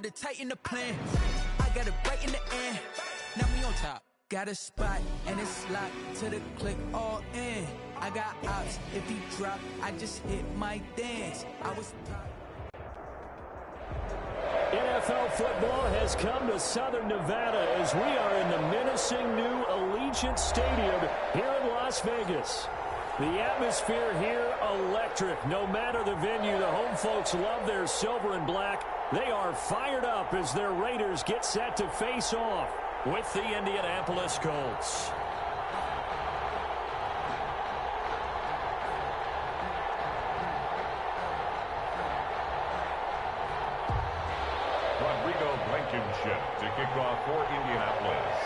had to tighten the plan. I got it right in the end. Now we on top. Got a spot and it's locked to the click all in. I got ops. If he drop, I just hit my dance. I was. NFL football has come to Southern Nevada as we are in the menacing new Allegiant Stadium here in Las Vegas. The atmosphere here electric. No matter the venue, the home folks love their silver and black. They are fired up as their Raiders get set to face off with the Indianapolis Colts. To kick off for Indianapolis.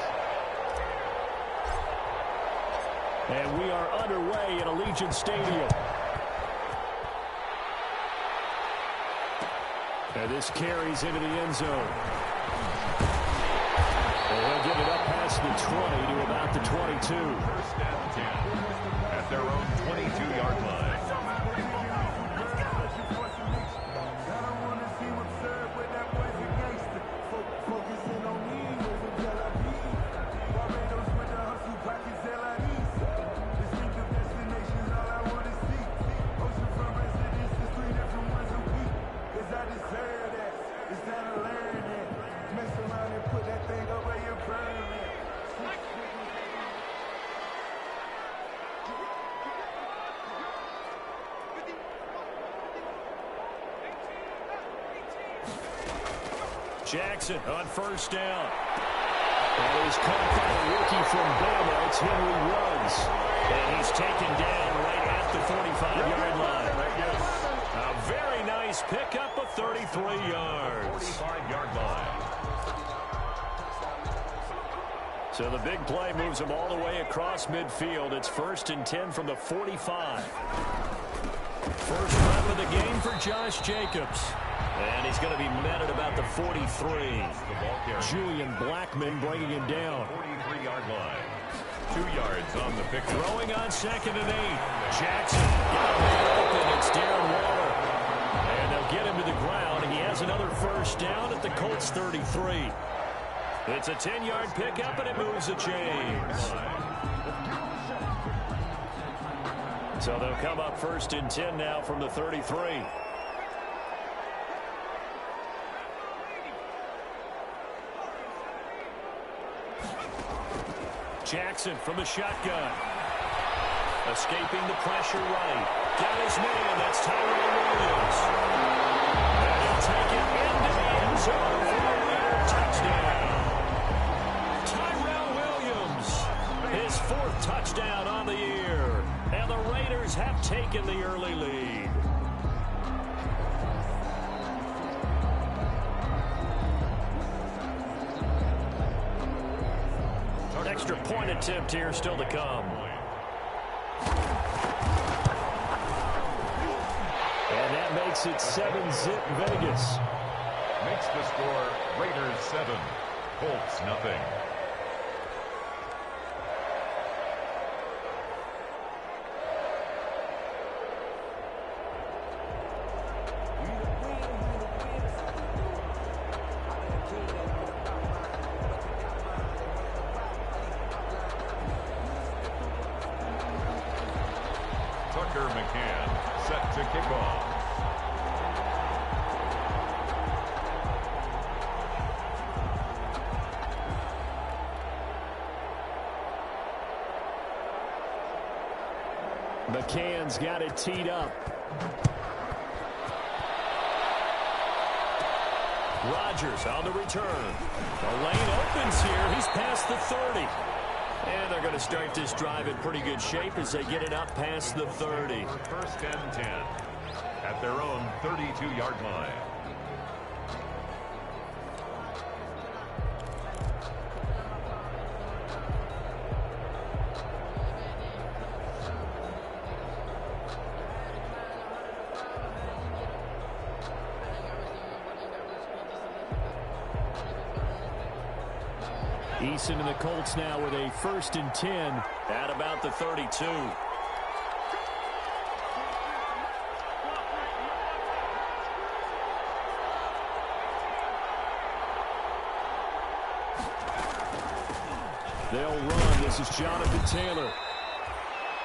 And we are underway at Allegiant Stadium. And this carries into the end zone. And they'll get it up past the 20 to about the 22. First and 10 at their own 22-yard line. Jackson on first down. That is caught by the rookie from Bama. It's Henry Ruggs. And he's taken down right at the 45-yard line. A very nice pickup of 33 yards. 45-yard line. So the big play moves him all the way across midfield. It's first and 10 from the 45. First rep of the game for Josh Jacobs. And he's going to be met at about the 43. Julian Blackmon bringing him down. 43-yard line. 2 yards on the pick. Throwing on second and 8. Jackson got him open. It's Darren Waller. And they'll get him to the ground. He has another first down at the Colts 33. It's a 10-yard pickup, and it moves the chains. So they'll come up first and 10 now from the 33. Jackson from the shotgun. Escaping the pressure right. Got his man. That's Tyrell Williams. And he'll take it into the end zone for a Raider touchdown. Tyrell Williams, his 4th touchdown on the year. And the Raiders have taken the early lead. Extra point attempt here still to come. And that makes it 7-zip Vegas. Makes the score Raiders 7, Colts nothing. McCann's got it teed up. Rodgers on the return. The lane opens here. He's past the 30. And they're going to start this drive in pretty good shape as they get it up past the 30. First and 10 at their own 32-yard line. Eason and the Colts now with a first and 10 at about the 32. They'll run. This is Jonathan Taylor.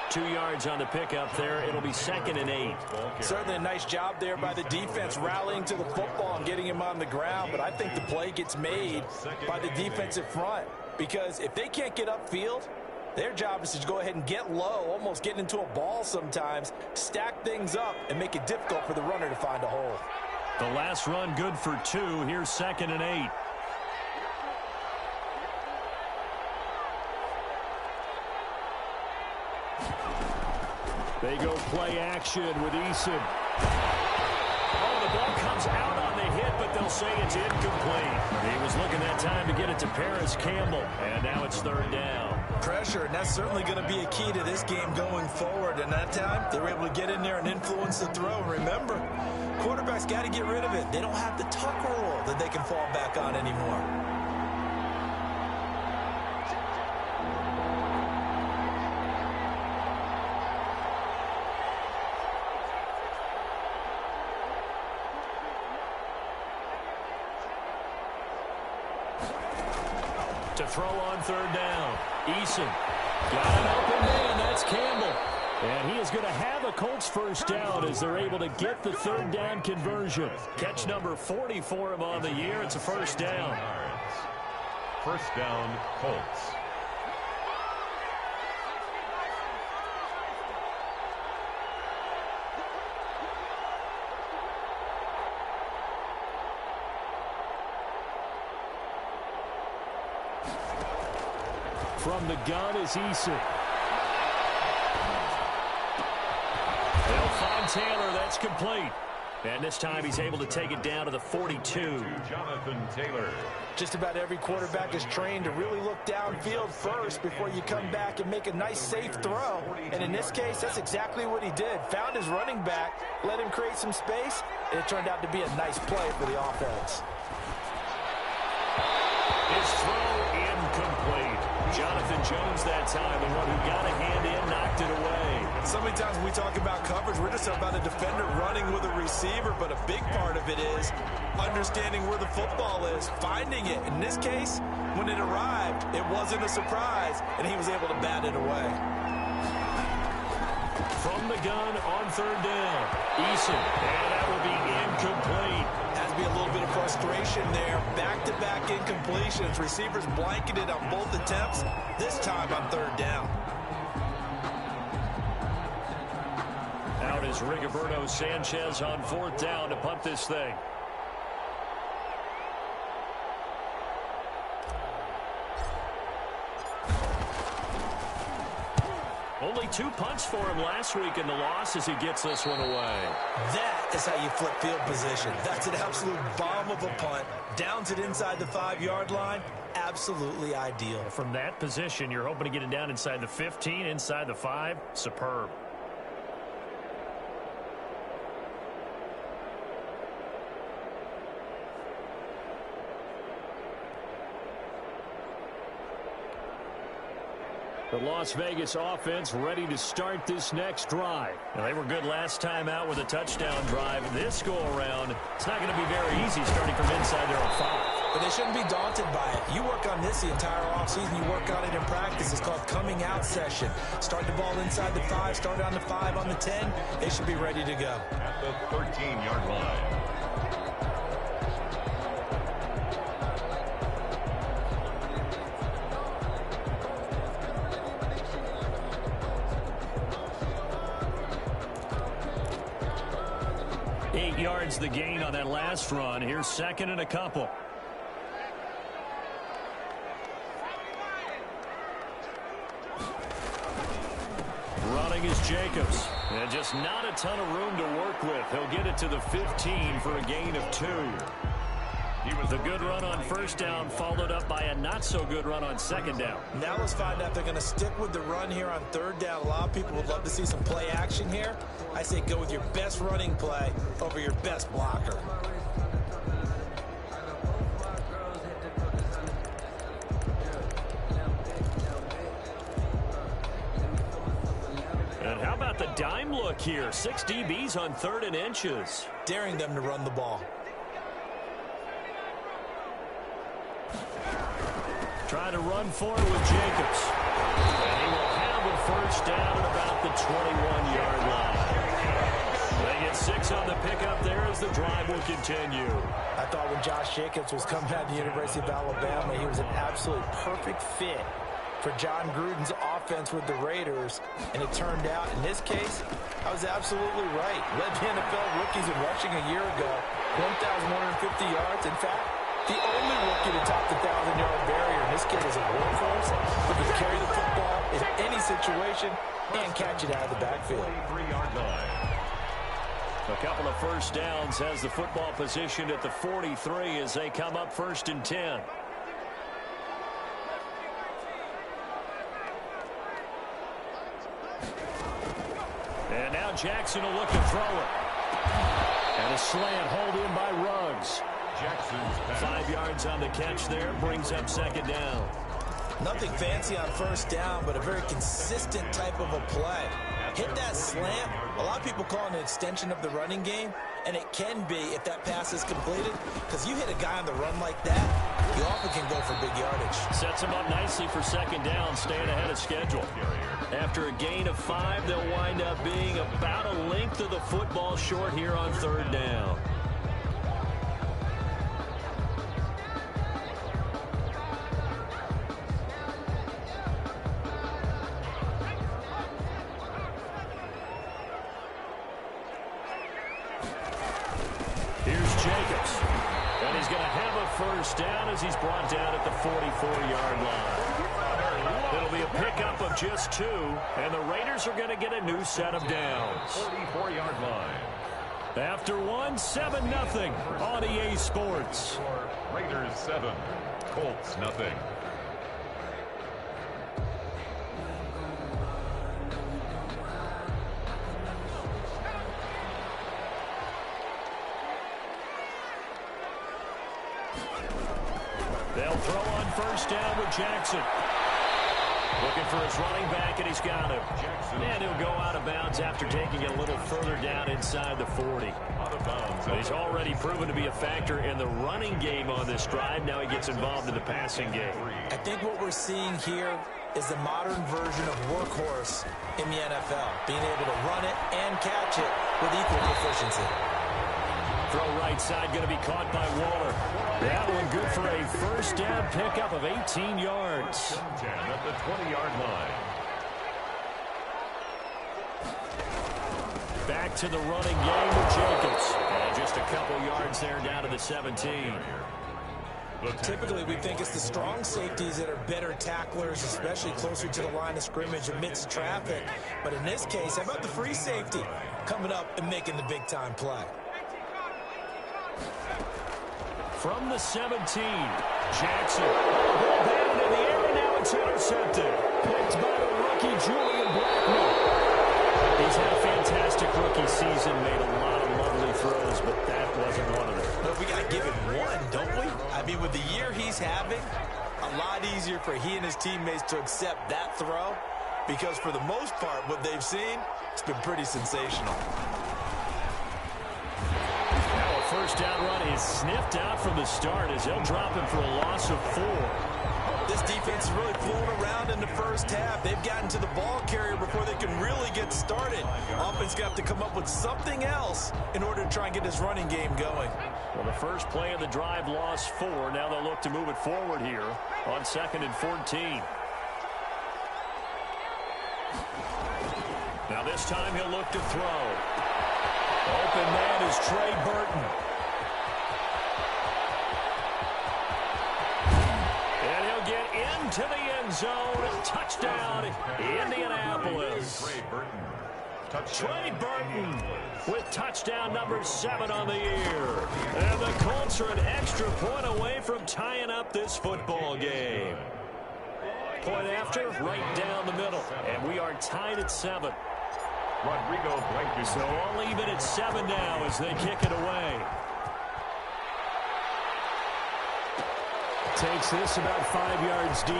2 yards on the pickup there. It'll be 2nd and 8. Certainly a nice job there by the defense rallying to the football and getting him on the ground. But I think the play gets made by the defensive front, because if they can't get upfield, their job is to go ahead and get low, almost get into a ball sometimes, stack things up, and make it difficult for the runner to find a hole. The last run good for 2. Here's 2nd and 8. They go play action with Eason. Oh, the ball comes out on the hit, but they'll say it's incomplete. He was looking that time to get it to Paris Campbell, and now it's 3rd down. Pressure, and that's certainly going to be a key to this game going forward. And that time, they were able to get in there and influence the throw. And remember, quarterbacks got to get rid of it. They don't have the tuck rule that they can fall back on anymore. To throw on 3rd down. Eason got an open man. That's Campbell. And he is going to have a Colts first down as they're able to get the 3rd down conversion. Catch number 40 for him on the year. It's a first down. First down, Colts. From the gun is Eason. They'll find Taylor. That's complete. And this time he's able to take it down to the 42. Jonathan Taylor. Just about every quarterback is trained to really look downfield first before you come back and make a nice, safe throw. And in this case, that's exactly what he did. Found his running back, let him create some space, and it turned out to be a nice play for the offense. His throw incomplete. Jonathan Jones that time, the one who got a hand in, knocked it away. So many times when we talk about coverage, we're just about a defender running with a receiver, but a big part of it is understanding where the football is, finding it. In this case, when it arrived, it wasn't a surprise, and he was able to bat it away. From the gun on 3rd down, Eason, and that will be incomplete. Has to be a little bit of frustration there. Back-to-back incompletions. Receivers blanketed on both attempts, this time on 3rd down. Out is Rigoberto Sanchez on 4th down to punt this thing. Only 2 punts for him last week in the loss as he gets this one away. That is how you flip field position. That's an absolute bomb of a punt. Downs it inside the 5-yard line. Absolutely ideal. From that position, you're hoping to get it down inside the 15, inside the 5. Superb. The Las Vegas offense ready to start this next drive. Now, they were good last time out with a touchdown drive. This go-around, it's not going to be very easy starting from inside their own 5. But they shouldn't be daunted by it. You work on this the entire offseason. You work on it in practice. It's called coming out session. Start the ball inside the 5, start on the 5, on the 10. They should be ready to go. At the 13-yard line. Yards the gain on that last run. Here's 2nd and a couple. Running is Jacobs. And just not a ton of room to work with. He'll get it to the 15 for a gain of 2. He was a good run on 1st down, followed up by a not-so-good run on 2nd down. Now let's find out if they're going to stick with the run here on 3rd down. A lot of people would love to see some play action here. I say go with your best running play over your best blocker. And how about the dime look here? 6 DBs on 3rd and inches. Daring them to run the ball. Trying to run for it with Jacobs. And he will have a first down at about the 21-yard line. They get 6 on the pickup there as the drive will continue. I thought when Josh Jacobs was coming out of the University of Alabama, he was an absolute perfect fit for John Gruden's offense with the Raiders. And it turned out, in this case, I was absolutely right. Led the NFL rookies in rushing a year ago, 1,150 yards. In fact, the only rookie to top the 1,000-yard barrier. And this kid is a workhorse who can carry the football in any situation and catch it out of the backfield. 3-yard line. A couple of first downs has the football positioned at the 43 as they come up 1st and 10. And now Jackson will look to throw it. And a slant hold in by Ruggs. Jackson's pass. 5 yards on the catch there, brings up 2nd down. Nothing fancy on 1st down, but a very consistent type of a play. Hit that slant. A lot of people call it an extension of the running game, and it can be if that pass is completed, because you hit a guy on the run like that, you often can go for big yardage. Sets him up nicely for 2nd down, staying ahead of schedule. After a gain of 5, they'll wind up being about a length of the football short here on 3rd down. First down as he's brought down at the 44-yard line. It'll be a pickup of just 2, and the Raiders are going to get a new set of downs. 44-yard line. After 1, 7-0 on EA Sports. Raiders 7, Colts nothing. They'll throw on 1st down with Jackson. Looking for his running back, and he's got him. And he'll go out of bounds after taking it a little further down inside the 40. But he's already proven to be a factor in the running game on this drive. Now he gets involved in the passing game. I think what we're seeing here is the modern version of workhorse in the NFL, being able to run it and catch it with equal proficiency. Throw right side going to be caught by Waller. That one good for a first down pickup of 18 yards. 10 at the 20-yard line. Back to the running game with Jacobs. And just a couple yards there down to the 17. Typically, we think it's the strong safeties that are better tacklers, especially closer to the line of scrimmage amidst traffic. But in this case, how about the free safety coming up and making the big-time play? From the 17, Jackson. Ball down in the air, and now it's intercepted. Picked by the rookie, Julian Blackmon. He's had a fantastic rookie season, made a lot of lovely throws, but that wasn't one of them. But we got to give him one, don't we? I mean, with the year he's having, a lot easier for he and his teammates to accept that throw, because for the most part, what they've seen, it's been pretty sensational. First down run is sniffed out from the start as they'll drop him for a loss of 4. This defense is really flown around in the first half. They've gotten to the ball carrier before they can really get started. Offense got to come up with something else in order to try and get this running game going. Well, the first play of the drive lost 4. Now they'll look to move it forward here on 2nd and 14. Now this time he'll look to throw. Open man is Trey Burton. And he'll get into the end zone. Touchdown, Indianapolis. Trey Burton with touchdown number 7 on the year. And the Colts are an extra point away from tying up this football game. Point after, right down the middle. And we are tied at 7. Rodrigo Blankenship. So all even at 7 now as they kick it away. Takes this about 5 yards deep.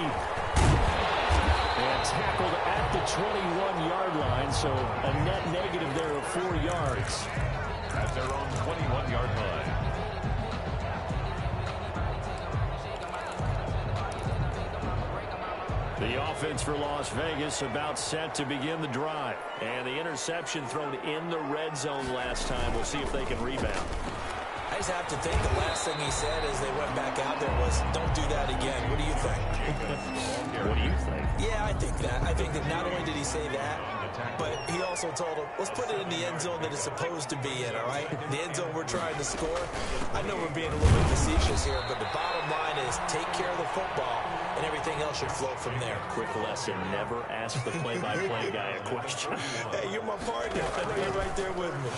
And tackled at the 21-yard line, so a net negative there of 4 yards. At their own 21-yard line. The offense for Las Vegas about set to begin the drive. And the interception thrown in the red zone last time. We'll see if they can rebound. I just have to think the last thing he said as they went back out there was, don't do that again. What do you think? What do you think? Yeah, I think that. I think that not only did he say that, but he also told him, let's put it in the end zone that it's supposed to be in, all right? The end zone we're trying to score. I know we're being a little bit facetious here, but the bottom line is take care of the football, and everything else should flow from there. Quick lesson, never ask the play-by-play guy a question. Hey, you're my partner. I know you're right there with me.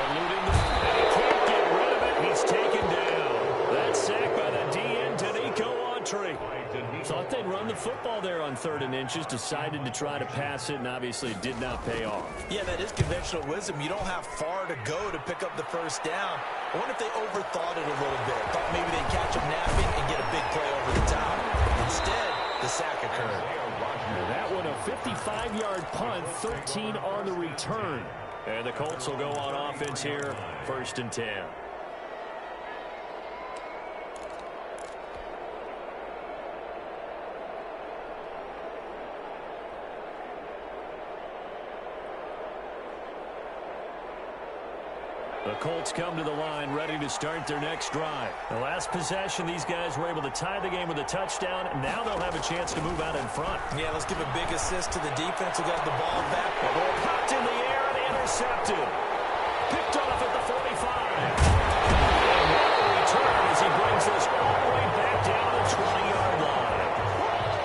Eluding and he can't get rid of it. He's taken down. That sack by the DN, Danico Autry. Thought they'd run the football there on 3rd and inches. Decided to try to pass it, and obviously it did not pay off. Yeah, that is conventional wisdom. You don't have far to go to pick up the first down. I wonder if they overthought it a little bit. Thought maybe they'd catch him napping and get a big play over the top. Instead, the sack occurred. Now that one a 55-yard punt, 13 on the return. And the Colts will go on offense here, 1st and 10. The Colts come to the line, ready to start their next drive. The last possession, these guys were able to tie the game with a touchdown. Now they'll have a chance to move out in front. Yeah, let's give a big assist to the defense who got the ball back. The ball popped in the air and intercepted. Picked off at the 45. And what a return as he brings this all the way back down the 20-yard line.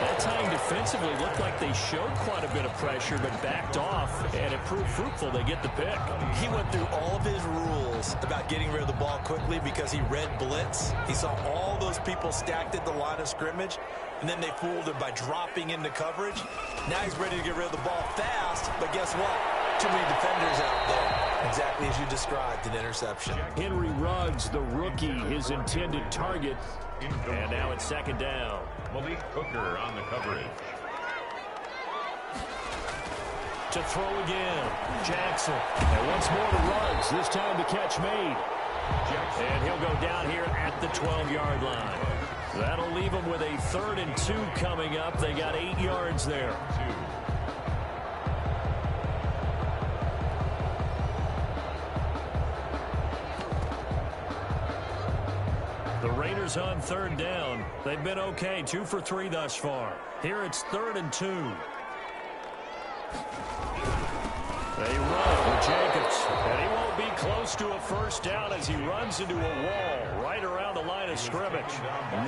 That time defensively looked like they showed quite a bit of pressure but backed off, and it proved fruitful. They get the pick. He went through all of his rules about getting rid of the ball quickly because he read blitz. He saw all those people stacked at the line of scrimmage, and then they fooled him by dropping into coverage. Now he's ready to get rid of the ball fast, but guess what? Too many defenders out there. Exactly as you described, an interception. Henry Ruggs, the rookie, his intended target. And now it's 2nd down. Malik Hooker on the coverage. To throw again, Jackson. And once more to Ruggs, this time the catch made. And he'll go down here at the 12-yard line. That'll leave them with a 3rd and 2 coming up. They got 8 yards there. The Raiders on 3rd down. They've been okay, 2 for 3 thus far. Here it's 3rd and 2. They run with Jacobs, and he won't be close to a first down as he runs into a wall right around the line of scrimmage.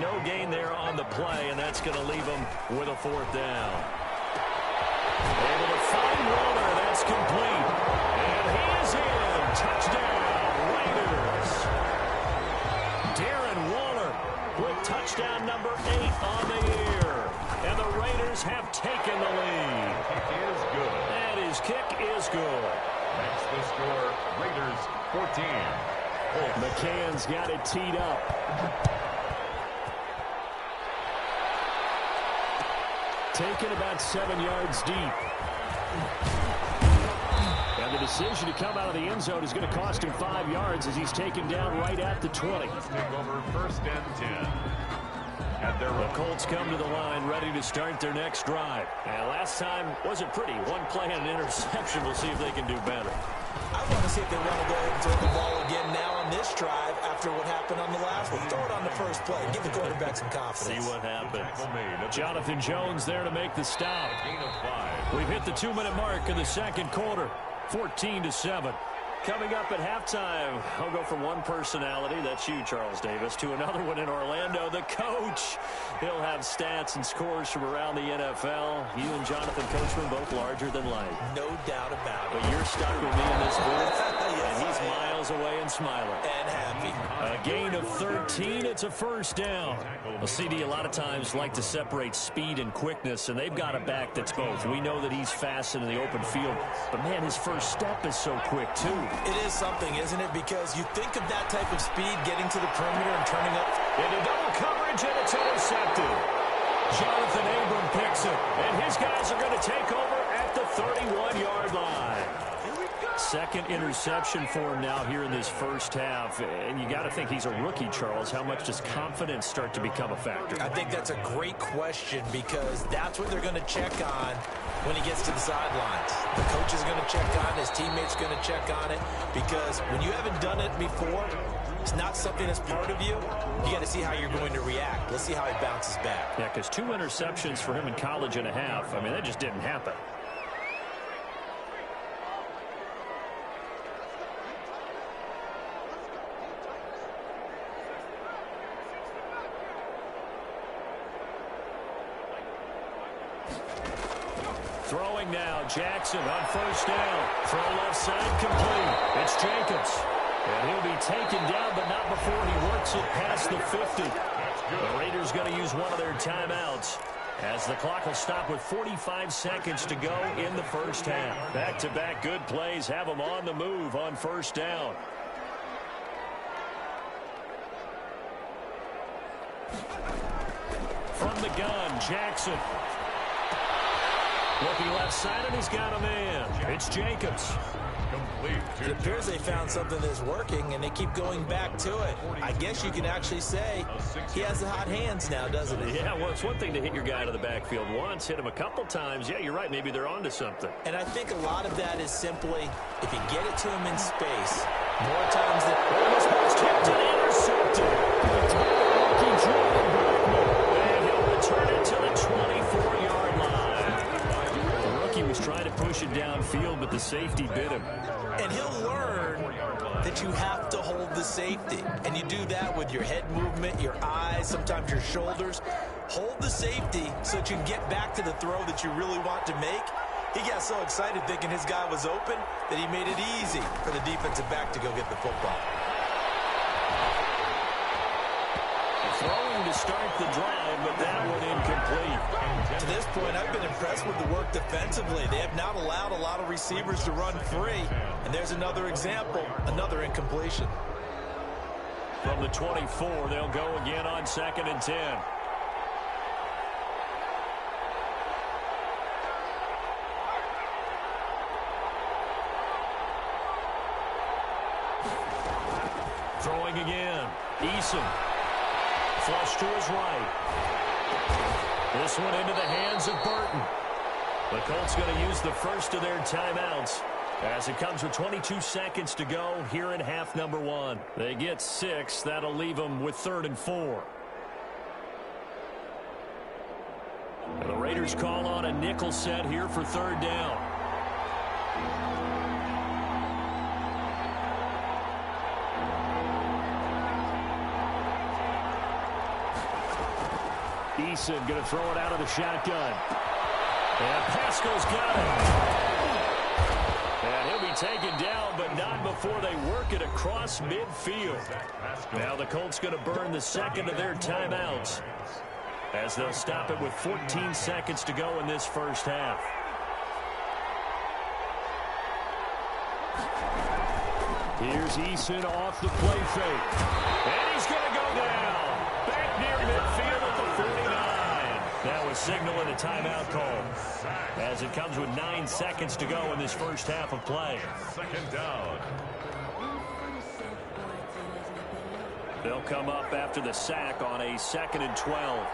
No gain there on the play, and that's going to leave him with a 4th down. Able to find Waller. That's complete. And he is in. Touchdown, Raiders. Darren Waller with touchdown number 8 on the year. And the Raiders have taken the lead. Kick is good. And his kick is good. That's the score. Raiders 14. McCann's got it teed up. Taken about 7 yards deep. And the decision to come out of the end zone is going to cost him 5 yards as he's taken down right at the 20. Take over 1st and 10. The Colts come to the line ready to start their next drive. And last time wasn't pretty. One play and an interception. We'll see if they can do better. I want to see if they want to go ahead and throw the ball again now on this drive after what happened on the last one. Throw it on the first play. Give the quarterback some confidence. See what happens. Jonathan Jones there to make the stop. We've hit the 2-minute mark in the 2nd quarter. 14-7. Coming up at halftime, I'll go from one personality, that's you, Charles Davis, to another one in Orlando, the coach. He'll have stats and scores from around the NFL. You and Jonathan Coachman both larger than life. No doubt about it. But you're stuck with me in this booth, and he's miles away and smiling. And happy. A gain of 13, it's a 1st down. Well, CD a lot of times like to separate speed and quickness, and they've got a back that's both. We know that he's fast in the open field, but man, his first step is so quick, too. It is something, isn't it? Because you think of that type of speed getting to the perimeter and turning up. Into double coverage, and it's intercepted. Jonathan Abram picks it, and his guys are going to take over at the 31-yard line. Second interception for him now here in this first half. And you got to think he's a rookie, Charles. How much does confidence start to become a factor? I think that's a great question because that's what they're going to check on when he gets to the sidelines. The coach is going to check on it. His teammates going to check on it because when you haven't done it before, it's not something that's part of you. You got to see how you're going to react. Let's see how he bounces back. Yeah, because 2 interceptions for him in college and a half. I mean, that just didn't happen. Throwing now, Jackson on first down. Throw left side complete. It's Jacobs. And he'll be taken down, but not before he works it past the 50. The Raiders going to use one of their timeouts as the clock will stop with 45 seconds to go in the first half. Back-to-back good plays have them on the move on first down. From the gun, Jackson. Looking left side, and he's got a man. It's Jacobs. It appears they found something that's working, and they keep going back to it. I guess you can actually say he has the hot hands now, doesn't he? Yeah, well, it's one thing to hit your guy to the backfield once, hit him a couple times. Yeah, you're right. Maybe they're onto something. And I think a lot of that is simply if you get it to him in space, more times than... Intercepted. And he'll return it to the 24-yard line. The rookie was trying to push it downfield, but the safety bit him. And he'll learn that you have to hold the safety. And you do that with your head movement, your eyes, sometimes your shoulders. Hold the safety so that you can get back to the throw that you really want to make. He got so excited thinking his guy was open that he made it easy for the defensive back to go get the football. Throwing to start the drive, but that one incomplete. To this point, I've been impressed with the work defensively. They have not allowed a lot of receivers to run free. And there's another example, another incompletion. From the 24, they'll go again on 2nd and 10. Throwing again. Eason. Flush to his right. This one into the hands of Burton. The Colts going to use the first of their timeouts as it comes with 22 seconds to go here in half number 1. They get 6. That'll leave them with 3rd and 4. And the Raiders call on a nickel set here for 3rd down. Eason going to throw it out of the shotgun. And Pascal's got it. And he'll be taken down, but not before they work it across midfield. Now the Colts going to burn the second of their timeouts as they'll stop it with 14 seconds to go in this first half. Here's Eason off the play fake. And he's going to go down. Back near midfield at the 49. That was signaling a timeout call as it comes with 9 seconds to go in this first half of play. 2nd down. They'll come up after the sack on a 2nd and 12.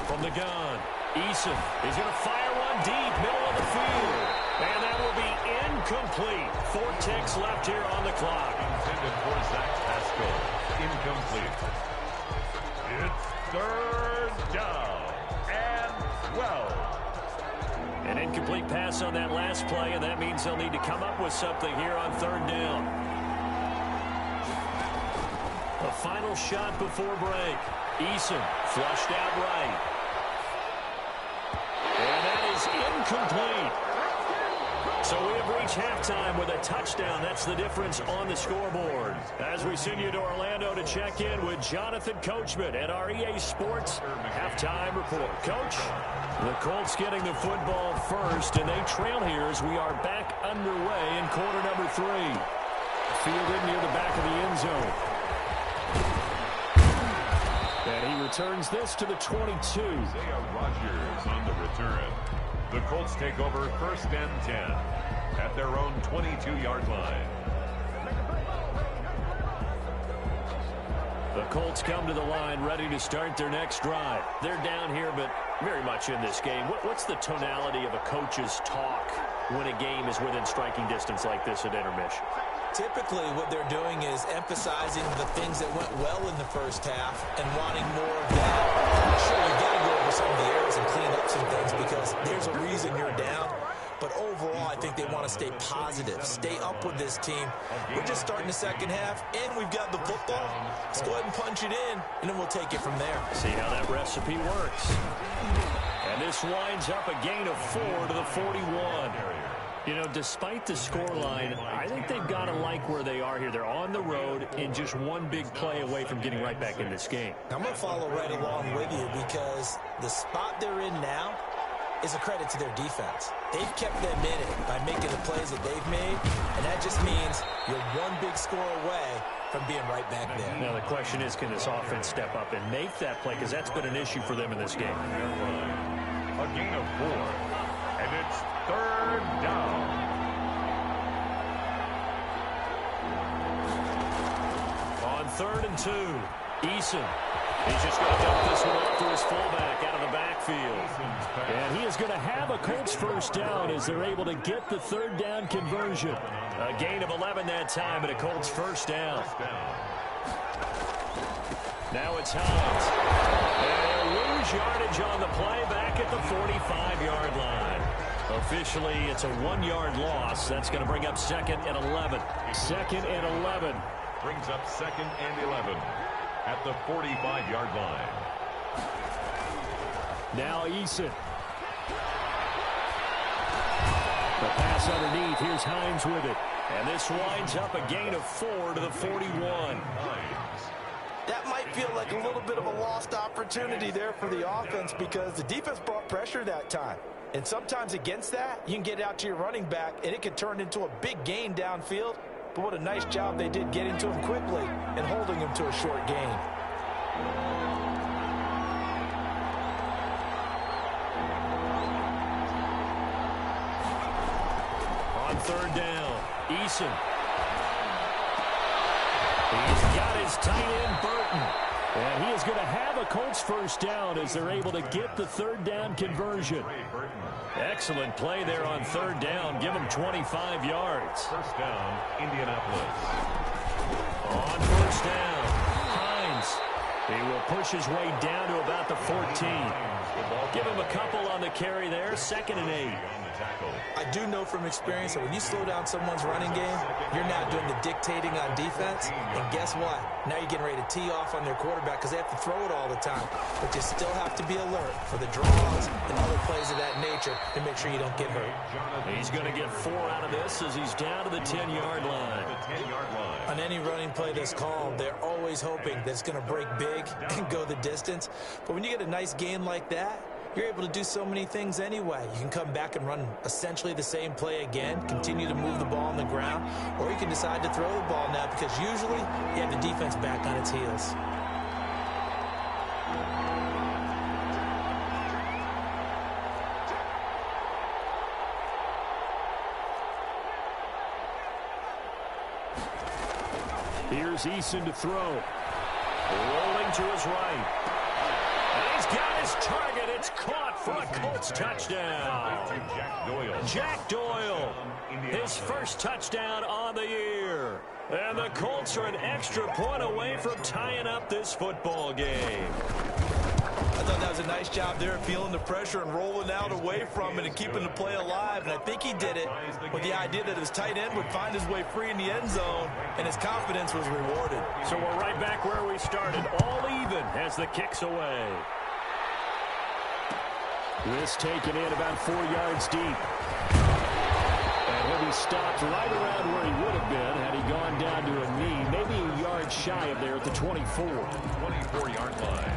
From the gun, Eason is going to fire one deep, middle of the field. And that will be incomplete. 4 ticks left here on the clock. Intended for Zach Pascal. Incomplete. It's 3rd down and 12. An incomplete pass on that last play, and that means they'll need to come up with something here on 3rd down. A final shot before break. Eason flushed out right. And that is incomplete. So we have reached halftime with a touchdown. That's the difference on the scoreboard. As we send you to Orlando to check in with Jonathan Coachman at our EA Sports Halftime Report. Coach, the Colts getting the football first, and they trail here as we are back underway in quarter number 3. fielded near the back of the end zone. And he returns this to the 22. Isaiah Rodgers on the return. The Colts take over 1st and 10 at their own 22-yard line. The Colts come to the line ready to start their next drive. They're down here, but very much in this game. What's the tonality of a coach's talk when a game is within striking distance like this at intermission? Typically, what they're doing is emphasizing the things that went well in the first half and wanting more of that. Sure, you got to go over some of the errors and clean up some things because there's a reason you're down. But overall, I think they want to stay positive, stay up with this team. We're just starting the second half, and we've got the football. Let's go ahead and punch it in, and then we'll take it from there. See how that recipe works. And this winds up a gain of 4 to the 41. You know, despite the scoreline, I think they've got to like where they are here. They're on the road and just one big play away from getting right back in this game. I'm going to follow right along with you because the spot they're in now is a credit to their defense. They've kept them in it by making the plays that they've made, and that just means you're one big score away from being right back there. Now the question is, can this offense step up and make that play? Because that's been an issue for them in this game. A gain of 4, and it's 3rd down. On 3rd and 2, Eason. He's just going to dump this one off to his fullback out of the backfield. And he is going to have a Colts first down as they're able to get the 3rd down conversion. A gain of 11 that time and a Colts first down. Now it's Hines. And they'll lose yardage on the play back at the 45-yard line. Officially, it's a 1-yard loss. That's going to bring up 2nd and 11. 2nd and 11. Brings up 2nd and 11. At the 45-yard line. Now Eason. The pass underneath. Here's Hines with it. And this winds up a gain of 4 to the 41. That might feel like a little bit of a lost opportunity there for the offense because the defense brought pressure that time. And sometimes against that, you can get out to your running back, and it can turn into a big gain downfield. But what a nice job they did getting to him quickly and holding him to a short gain. On 3rd down, Eason. He's got his tight end, Burton. And he is going to have a Colts first down as they're able to get the 3rd down conversion. Excellent play there on 3rd down. Give him 25 yards. First down, Indianapolis. On first down, Hines. He will push his way down to about the 14. Give him a couple on the carry there. 2nd and 8. I do know from experience that when you slow down someone's running game, you're now doing the dictating on defense. And guess what? Now you're getting ready to tee off on their quarterback because they have to throw it all the time. But you still have to be alert for the draws and other plays of that nature and make sure you don't get hurt. He's going to get 4 out of this as he's down to the 10-yard line. On any running play that's called, they're always hoping that it's going to break big and go the distance. But when you get a nice gain like that, you're able to do so many things anyway. You can come back and run essentially the same play again, continue to move the ball on the ground, or you can decide to throw the ball now because usually you have the defense back on its heels. Here's Eason to throw. Rolling to his right. And he's got his target. It's caught for a Colts touchdown. Jack Doyle. His first touchdown on the year. And the Colts are an extra point away from tying up this football game. I thought that was a nice job there, feeling the pressure and rolling out away from it and keeping the play alive. And I think he did it with the idea that his tight end would find his way free in the end zone, and his confidence was rewarded. So we're right back where we started, all even as the kick's away. This taken in about 4 yards deep. And he'll be stopped right around where he would have been had he gone down to a knee, maybe a yard shy of there at the 24. 24-yard line.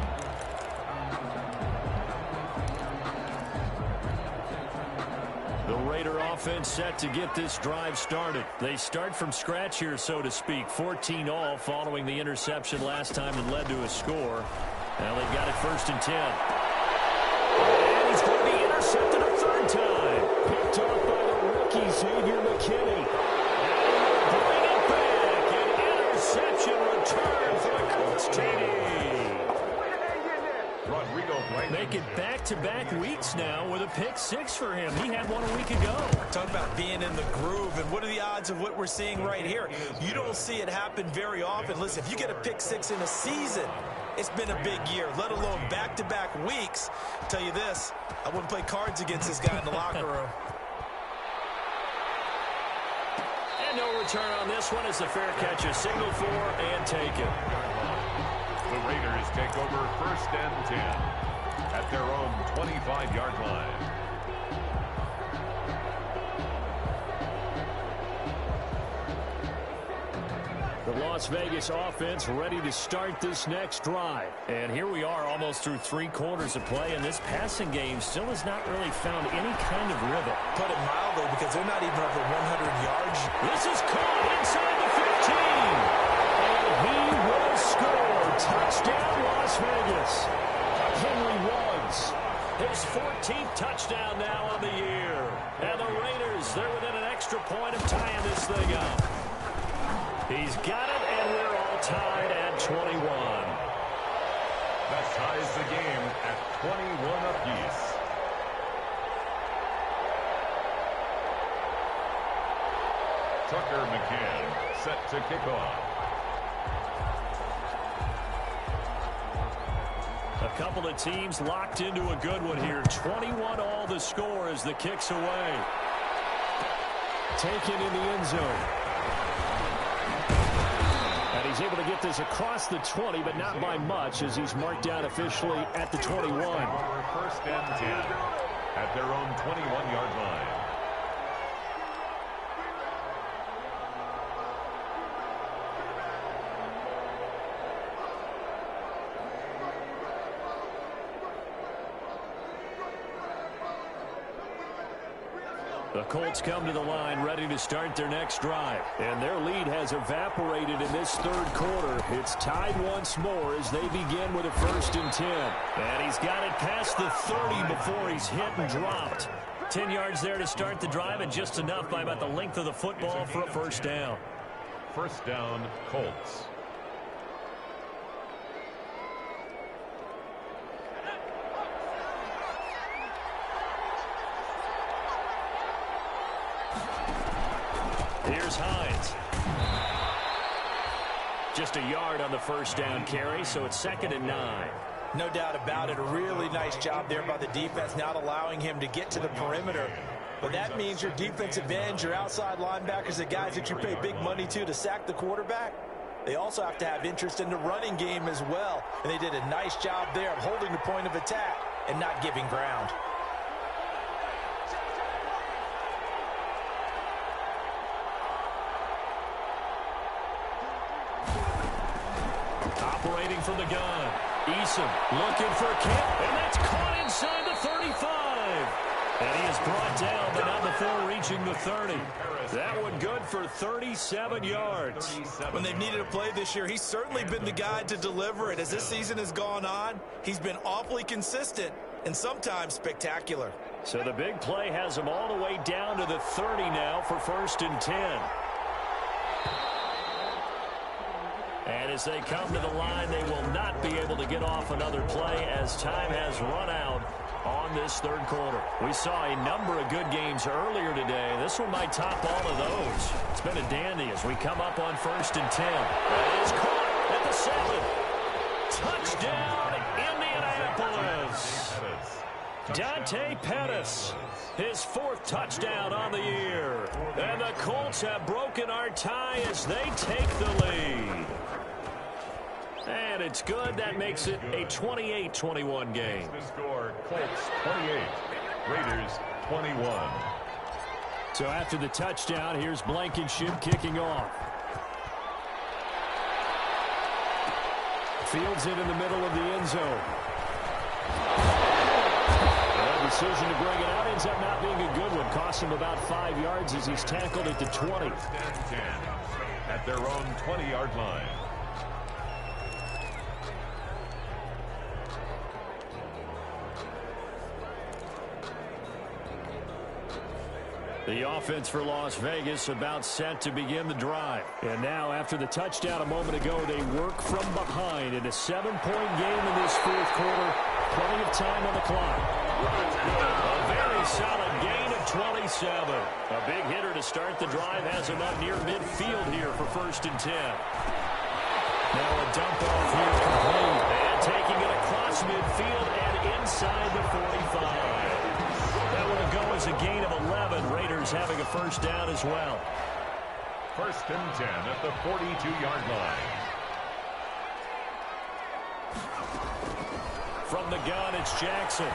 The Raider offense set to get this drive started. They start from scratch here, so to speak. 14 all following the interception last time that led to a score. Now they've got it 1st and 10. And he's going to be intercepted a third time. Picked off by the rookie, Xavier McKinney. And bring it back. An interception return for the Colts TD. Make it back-to-back weeks now with a pick 6 for him. He had one a week ago. Talk about being in the groove, and what are the odds of what we're seeing right here? You don't see it happen very often. Listen, if you get a pick 6 in a season, it's been a big year, let alone back-to-back weeks. I'll tell you this, I wouldn't play cards against this guy in the locker room. And no return on this one as the fair catch is signaled for and taken. The Raiders take over 1st and 10 at their own 25-yard line. The Las Vegas offense ready to start this next drive. And here we are almost through 3 quarters of play, and this passing game still has not really found any kind of rhythm. Put it mildly, because they're not even over 100 yards. This is caught inside the 15. And he will score. Touchdown, Las Vegas. Henry Ruggs. His 14th touchdown now on the year. And the Raiders, they're within an extra point of tying this thing up. He's got it, and we're all tied at 21. That ties the game at 21 apiece. Tucker McCann set to kick off. A couple of teams locked into a good one here. 21 all the score as the kick's away. Taken in the end zone. And he's able to get this across the 20, but not by much as he's marked down officially at the 21. 1st and 10 at their own 21-yard line. The Colts come to the line ready to start their next drive. And their lead has evaporated in this 3rd quarter. It's tied once more as they begin with a 1st and 10. And he's got it past the 30 before he's hit and dropped. 10 yards there to start the drive, and just enough by about the length of the football for a 1st down. 1st down, Colts. Here's Hines. Just a yard on the 1st down carry, so it's 2nd and 9. No doubt about it. A really nice job there by the defense, not allowing him to get to the perimeter. But that means your defensive ends, your outside linebackers, the guys that you pay big money to sack the quarterback, they also have to have interest in the running game as well. And they did a nice job there of holding the point of attack and not giving ground. Operating from the gun. Eason looking for a kick, and that's caught inside the 35. And he is brought down, but not before reaching the 30. That one good for 37 yards. When they've needed a play this year, he's certainly been the guy to deliver it. As this season has gone on, he's been awfully consistent and sometimes spectacular. So the big play has him all the way down to the 30 now for 1st and 10. And as they come to the line, they will not be able to get off another play as time has run out on this 3rd quarter. We saw a number of good games earlier today. This one might top all of those. It's been a dandy as we come up on 1st and 10. That is caught at the 7. Touchdown, Indianapolis. Dante Pettis, his 4th touchdown on the year. And the Colts have broken our tie as they take the lead. And it's good. That makes it a 28-21 game. The score, Colts 28, Raiders 21. So after the touchdown, here's Blankenship kicking off. Fields it in the middle of the end zone. And the decision to bring it out ends up not being a good one. Cost him about 5 yards as he's tackled at the 20. First and 10 at their own 20-yard line. The offense for Las Vegas about set to begin the drive. And now, after the touchdown a moment ago, they work from behind in a 7-point game in this fourth quarter. Plenty of time on the clock. A very solid gain of 27. A big hitter to start the drive has him up near midfield here for 1st and 10. Now a dump off here complete. And taking it across midfield and inside the 45. That will go as a gain of 11. Raiders having a first down as well. 1st and 10 at the 42-yard line. From the gun, it's Jackson.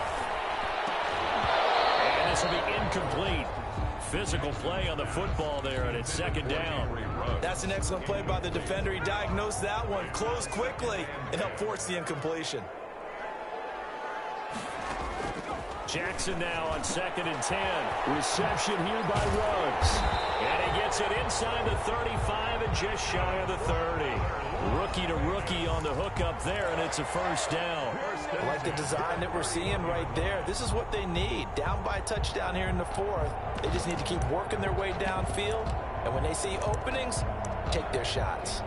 And this will be incomplete. Physical play on the football there, and it's 2nd down. That's an excellent play by the defender. He diagnosed that one, closed quickly, and helped force the incompletion. Jackson now on 2nd and 10. Reception here by Ruggs. And he gets it inside the 35 and just shy of the 30. Rookie to rookie on the hook up there, and it's a first down. I like the design that we're seeing right there. This is what they need. Down by a touchdown here in the 4th. They just need to keep working their way downfield. And when they see openings, take their shots.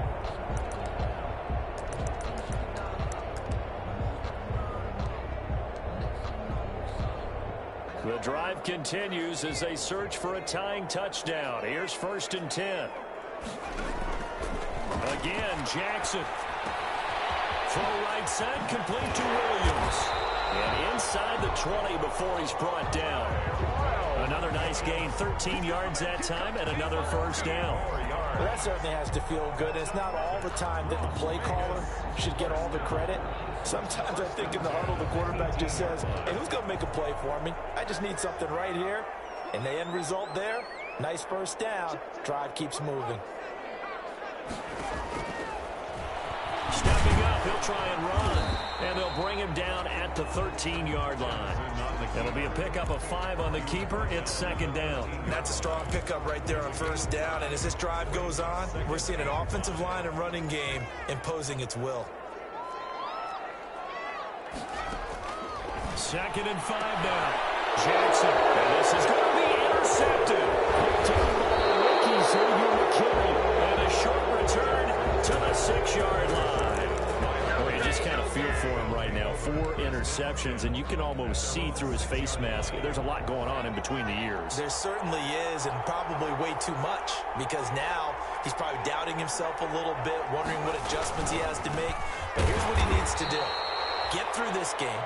The drive continues as they search for a tying touchdown. Here's 1st and 10. Again, Jackson. Throw right side, complete to Williams. And inside the 20 before he's brought down. Another nice gain, 13 yards that time, and another first down. Well, that certainly has to feel good. It's not all the time that the play caller should get all the credit. Sometimes I think in the huddle, the quarterback just says, hey, who's going to make a play for me? I just need something right here. And the end result there, nice first down. Drive keeps moving. Stepping up, he'll try and run. And they'll bring him down at the 13-yard line. It'll be a pickup of 5 on the keeper. It's 2nd down. That's a strong pickup right there on first down. And as this drive goes on, we're seeing an offensive line and running game imposing its will. 2nd and 5 now. Jackson. And this is going to be intercepted. Taken by the rookie, Xavier McKinney. And a short return to the 6-yard line. Boy, you just kind of feel for him right now. 4 interceptions, and you can almost see through his face mask. There's a lot going on in between the ears. There certainly is, and probably way too much, because now he's probably doubting himself a little bit, wondering what adjustments he has to make. But here's what he needs to do. Get through this game.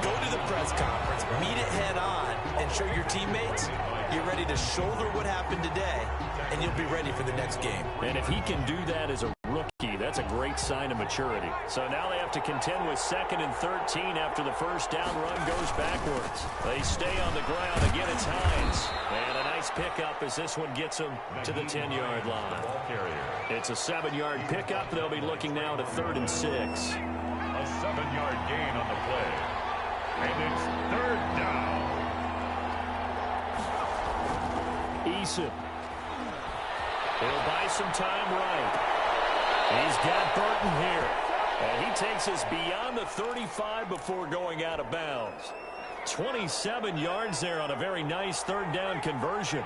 Go to the press conference, meet it head on, and show your teammates you're ready to shoulder what happened today, and you'll be ready for the next game. And if he can do that as a rookie, that's a great sign of maturity. So now they have to contend with 2nd and 13 after the first down run goes backwards. They stay on the ground. Again, it's Hines. And a nice pickup as this one gets them to the 10-yard line. It's a 7-yard pickup. They'll be looking now to 3rd and 6. A 7-yard gain on the play. And it's 3rd down. Eason. He'll buy some time right. He's got Burton here. And he takes us beyond the 35 before going out of bounds. 27 yards there on a very nice 3rd down conversion.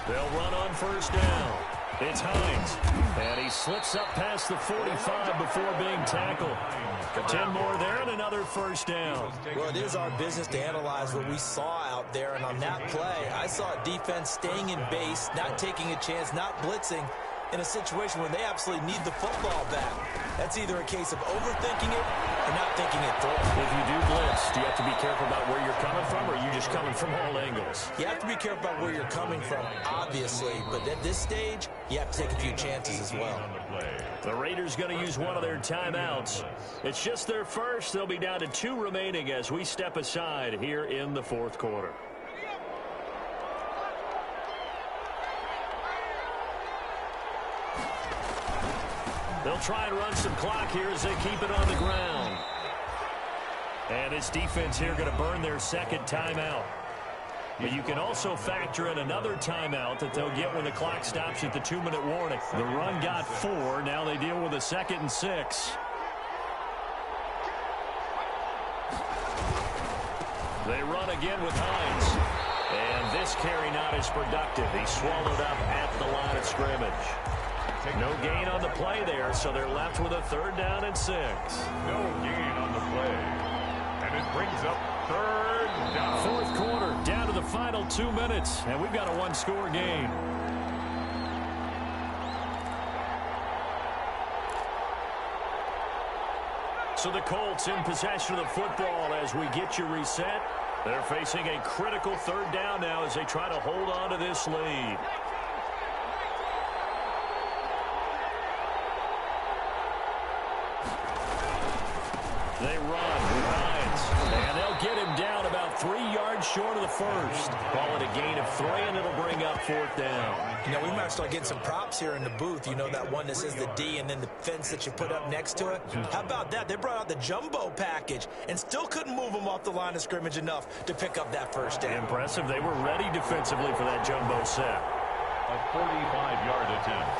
They'll run on first down. It's Hines. And he slips up past the 45 before being tackled. 10 more there and another first down. Well, it is our business to analyze what we saw out there. And on that play, I saw a defense staying in base, not taking a chance, not blitzing in a situation where they absolutely need the football back. That's either a case of overthinking it or not thinking it through. If you do blitz, do you have to be careful about where you're coming from, or are you just coming from all angles? You have to be careful about where you're coming from, obviously. But at this stage, you have to take a few chances as well. The Raiders going to use one of their timeouts. It's just their first. They'll be down to 2 remaining as we step aside here in the 4th quarter. They'll try and run some clock here as they keep it on the ground. And this defense here going to burn their second timeout. But you can also factor in another timeout that they'll get when the clock stops at the 2-minute warning. The run got 4. Now they deal with a 2nd and 6. They run again with Hines. And this carry not as productive. He's swallowed up at the line of scrimmage. No gain on the play there, so they're left with a 3rd down and 6. No gain on the play. And it brings up 3rd down. 4th quarter, down to the final 2 minutes, and we've got a 1-score game. So the Colts in possession of the football as we get you reset. They're facing a critical 3rd down now as they try to hold on to this lead. They run with Hines, and they'll get him down about 3 yards short of the first. Call it a gain of 3, and it'll bring up 4th down. You know, we might start getting some props here in the booth. You know, that one that says the D and then the fence that you put up next to it. How about that? They brought out the jumbo package and still couldn't move them off the line of scrimmage enough to pick up that 1st down. Impressive. They were ready defensively for that jumbo set. A 45-yard attempt.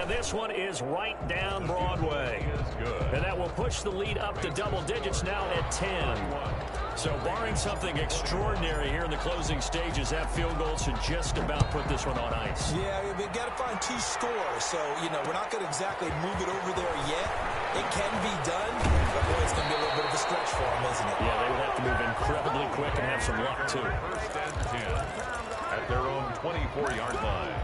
This one is right down Broadway. And that will push the lead up to double digits now at 10. So barring something extraordinary here in the closing stages, that field goal should just about put this one on ice. Yeah, we've got to find 2 scores. So, you know, we're not going to exactly move it over there yet. It can be done, but boy, it's going to be a little bit of a stretch for them, isn't it? Yeah, they would have to move incredibly quick and have some luck, too. 1st and 10 at their own 24-yard line.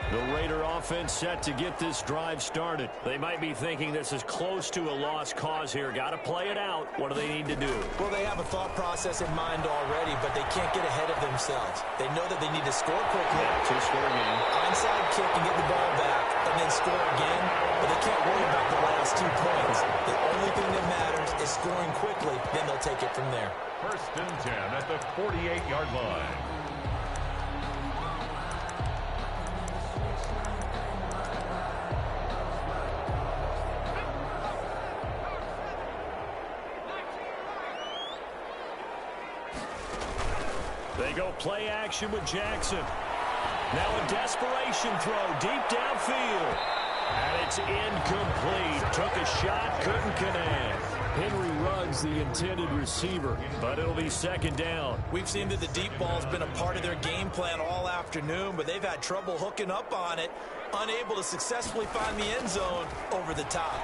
The Raider offense set to get this drive started. They might be thinking this is close to a lost cause here. Got to play it out. What do they need to do? Well, they have a thought process in mind already, but they can't get ahead of themselves. They know that they need to score quickly. Yeah, 2-score game. Onside kick and get the ball back, and then score again. But they can't worry about the last 2 points. The only thing that matters is scoring quickly. Then they'll take it from there. 1st and 10 at the 48-yard line. They go play action with Jackson. Now a desperation throw deep downfield. And it's incomplete. Took a shot, couldn't connect. Henry Ruggs, the intended receiver, but it'll be 2nd down. We've seen that the deep ball's been a part of their game plan all afternoon, but they've had trouble hooking up on it, unable to successfully find the end zone over the top.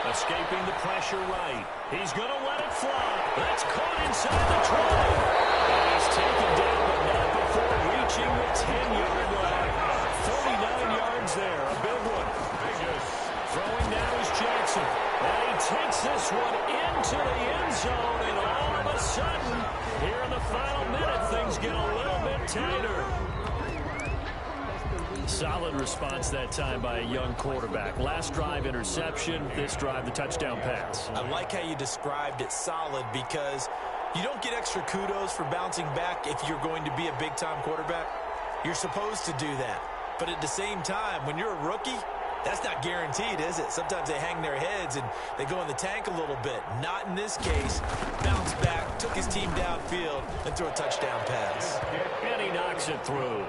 Escaping the pressure right. He's going to let it fly. That's caught inside the 20. And he's taken down, but not before reaching the 10-yard line. 49 yards there. A big one. Throwing now is Jackson. And he takes this one into the end zone. And all of a sudden, here in the final minute, things get a little bit tighter. Solid response that time by a young quarterback. Last drive, interception. This drive, the touchdown pass. I like how you described it, solid, because you don't get extra kudos for bouncing back if you're going to be a big-time quarterback. You're supposed to do that. But at the same time, when you're a rookie, that's not guaranteed, is it? Sometimes they hang their heads and they go in the tank a little bit. Not in this case. Bounced back, took his team downfield, and threw a touchdown pass. And he knocks it through.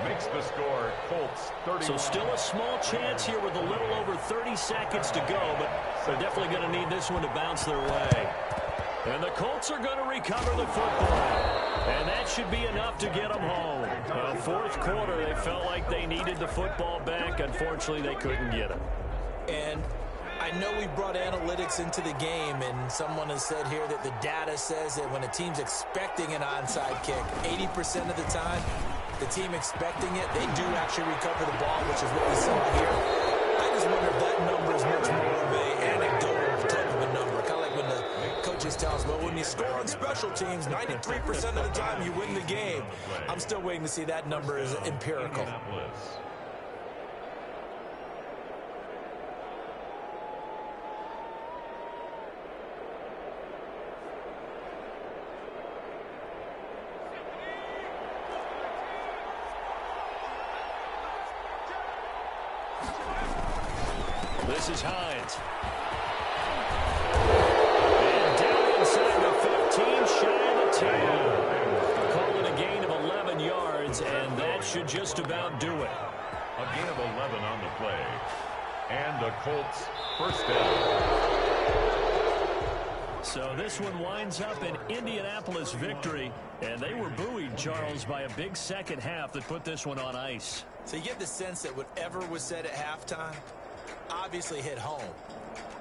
Makes the score Colts 31. So still a small chance here with a little over 30 seconds to go, but they're definitely going to need this one to bounce their way. And the Colts are going to recover the football. And that should be enough to get them home. 4th quarter, they felt like they needed the football back. Unfortunately, they couldn't get it. And I know we brought analytics into the game, and someone has said here that the data says that when a team's expecting an onside kick, 80% of the time, the team expecting it, they do actually recover the ball, which is what we saw here. I just wonder if that number is much more of an anecdotal type of a number, kind of like when the coaches touchdowns, but when you score on special teams, 93% of the time you win the game. I'm still waiting to see that number is empirical. This is Hines. And down inside the 15, shy of the 10. Call it a gain of 11 yards, and that should just about do it. A gain of 11 on the play. And the Colts first down. So this one winds up an Indianapolis victory, and they were buoyed, Charles, by a big second half that put this one on ice. So you get the sense that whatever was said at halftime obviously hit home.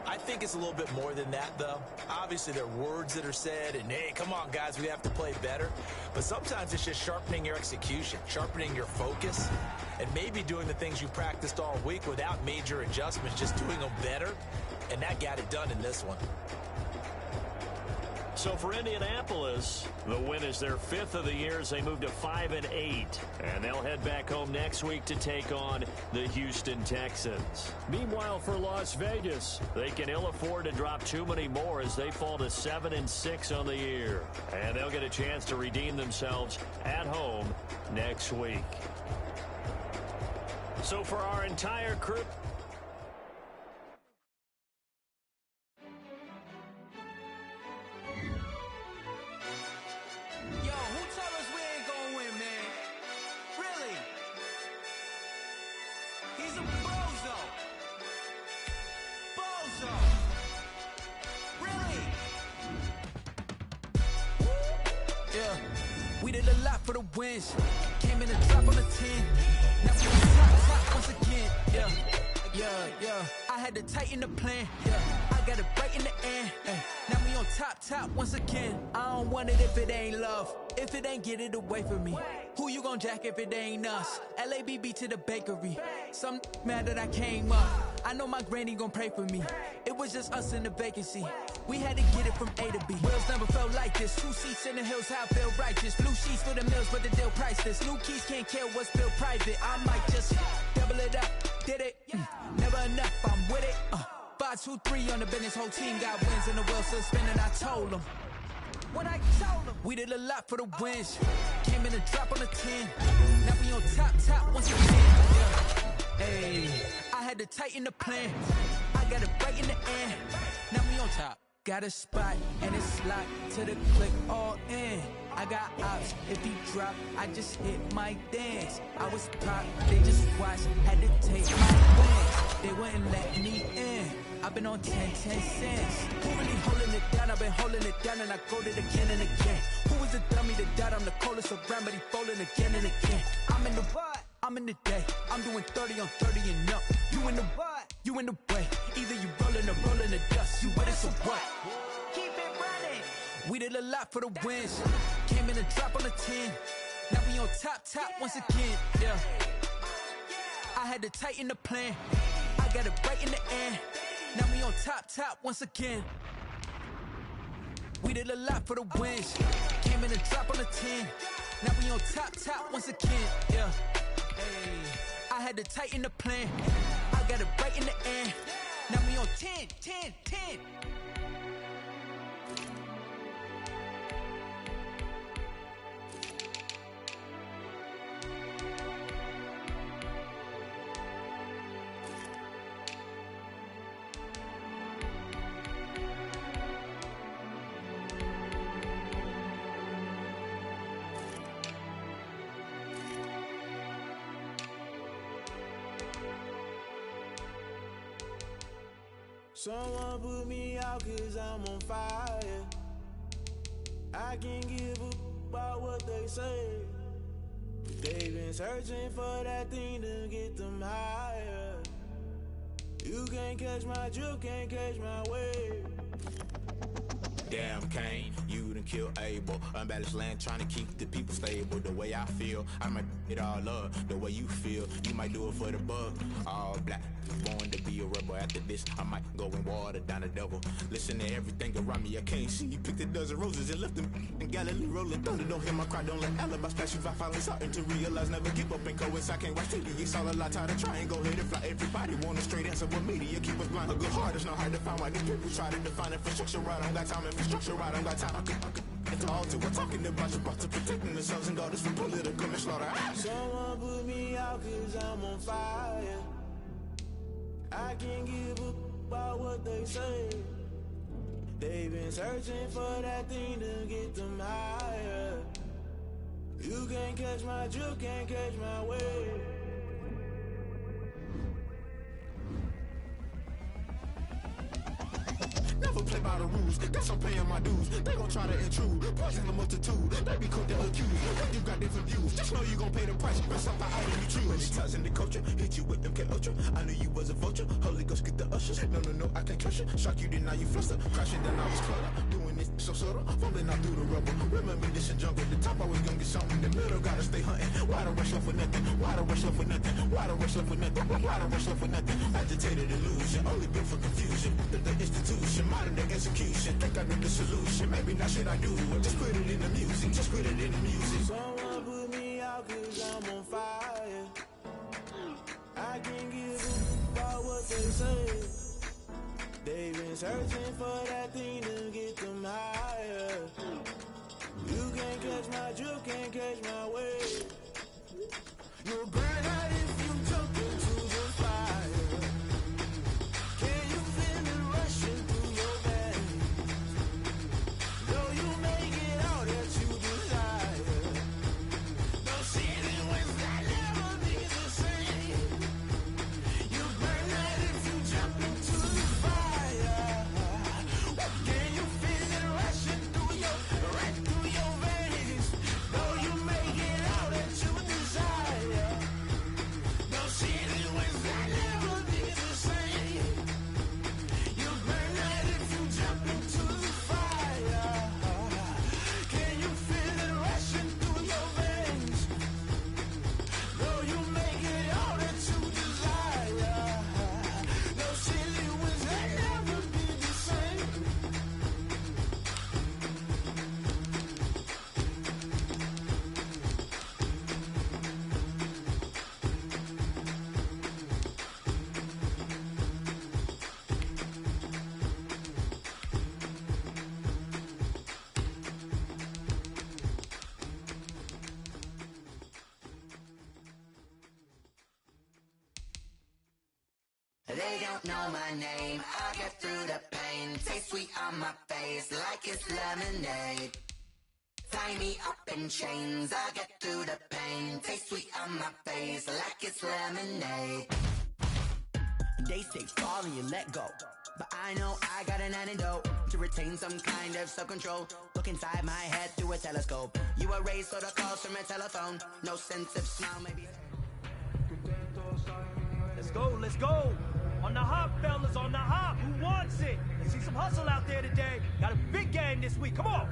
I think it's a little bit more than that, though. Obviously, there are words that are said, and, hey, come on, guys, we have to play better. But sometimes it's just sharpening your execution, sharpening your focus, and maybe doing the things you practiced all week without major adjustments, just doing them better, and that got it done in this one. So for Indianapolis, the win is their 5th of the year as they move to 5-8. And they'll head back home next week to take on the Houston Texans. Meanwhile, for Las Vegas, they can ill afford to drop too many more as they fall to 7-6 on the year. And they'll get a chance to redeem themselves at home next week. So for our entire crew... We did a lot for the wins. Came in a drop on the 10. Now we on top once again. Yeah. I had to tighten the plan. I got it right in the end. Now we on top once again. I don't want it if it ain't love. If it ain't, get it away from me. Who you gon' jack if it ain't us? LABB to the bakery. Some mad that I came up. I know my granny gon' pray for me. It was just us in the vacancy. We had to get it from A to B. Wheels never felt like this. 2 seats in the hills, how I feel righteous. Blue sheets for the mills, but the deal priceless. New keys can't kill what's built private. I might just double it up. Did it? Never enough, I'm with it. 5, 2, 3 on the business. Whole team got wins and the wheels still spinning. I told them. What I told them. We did a lot for the wins. Came in a drop on the 10. Now we on top once again. Hey, I had to tighten the plan. I got it right in the end. Now we on top. Got a spot and it's locked to the click all in. I got ops, if he drop, I just hit my dance. I was pop, they just watched, had to take my wins. They wouldn't let me in. I've been on 10 cents. Who really holding it down? I've been holding it down and I go it again and again. Who was the dummy that died? I'm the coldest around, but he folding again and again. I'm in the what? I'm in the day. I'm doing 30 on 30 and up. You in the what? You in the way. Either you rolling or rolling the dust. You with us or what? Keep it running. We did a lot for the wins. Came in a drop on the 10. Now we on top once again. Yeah. I had to tighten the plan. I got it right in the end. Now we on top once again. We did a lot for the wins. Came in a drop on the 10. Now we on top once again. Yeah. Hey, I had to tighten the plan. I got it right in the end. Now we on 10. Someone put me out 'cause I'm on fire. I can't give a about what they say. They've been searching for that thing to get them higher. You can't catch my drift, can't catch my wave. Damn, Kane, you done done killed Abel. Unbalanced land trying to keep the people stable. The way I feel, I might it all up. The way you feel, you might do it for the bug. All black, born to be a rebel. After this, I might go and water down the devil. Listen to everything around me, I can't see. Picked a dozen roses and left them in Galilee rolling thunder. Don't hear my cry, don't let alibis pass you. I finally starting to realize, never give up and coincide. Can't watch TV, it's all a lot. Tired of trying, go ahead and fly. Everybody want a straight answer, but media keep us blind. A good heart is not hard to find. Why these people try to define infrastructure right? I don't got time. Infrastructure right, I don't got time. I could it's all to we're talking about protecting the sons and daughters from political manslaughter. Someone put me out cause I'm on fire. I can't give up about what they say. They've been searching for that thing to get them higher. You can't catch my drift, can't catch my wave. Never play by the rules, guess I'm paying my dues. They gon' try to intrude, poison the multitude. They be quick to accuse, when you got different views. Just know you gon' pay the price, best off the item you choose. Many times in the culture, hit you with MK Ultra. I knew you was a vulture, Holy Ghost get the ushers. No, I can't trust you. Shock you, then now you fluster. Crashing, then I was cluttered. Doing this so subtle, fumbling out through the rubble. Remember this in jungle, the top always gonna get something. The middle gotta stay hunting. Why the rush left with nothing? Why the rush left with nothing? Why the rush left with nothing? Why the rush left with nothing? Agitated illusion, only built for confusion. The institution, modern day execution. Think I know the solution. Maybe not shit I do. Just put it in the music. Just put it in the music. Someone put me out cause I'm on fire. I can't give a about what they say. They've been searching for that thing to get them higher. You can't catch my drift, can't catch my wave. You'll burn out if you jump into the fire. Can you feel it rushing through your veins? Though you make it all that you desire. No ceiling wins that never be the same. You burn out if you jump into the fire. Can you feel it rushing through right through your veins? Though you make it all that you desire. No ceiling wins that never be the same. You burn out if you jump into the fire. Can you feel it rushing through your veins? Though you make it all that you desire. No ceiling wins that never be the same. They don't know my name, I get through the pain. Taste sweet on my face like it's lemonade. Tie me up in chains, I get through the pain. Taste sweet on my face like it's lemonade. They say fall and you let go, but I know I got an antidote to retain some kind of self-control. Look inside my head through a telescope. You erase all the calls from a telephone. No sense of smile, maybe. Let's go. On the hop, fellas, on the hop. Who wants it? Let's see some hustle out there today. Got a big game this week. Come on.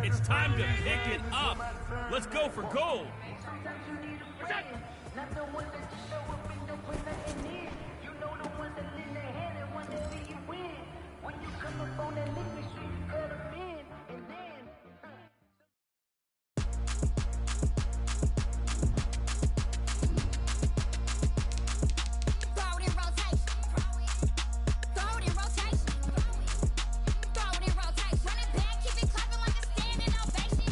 It's time to pick it up. Let's go for gold. Not the one that you show up and don't put nothing in. You know the ones that lend their hand and want to see you win. When you come up on that list, make sure you cut them in. And then... Throw it in rotation. Throw it in rotation. Throw it in rotation. Run it back, keep it clapping like a standing ovation.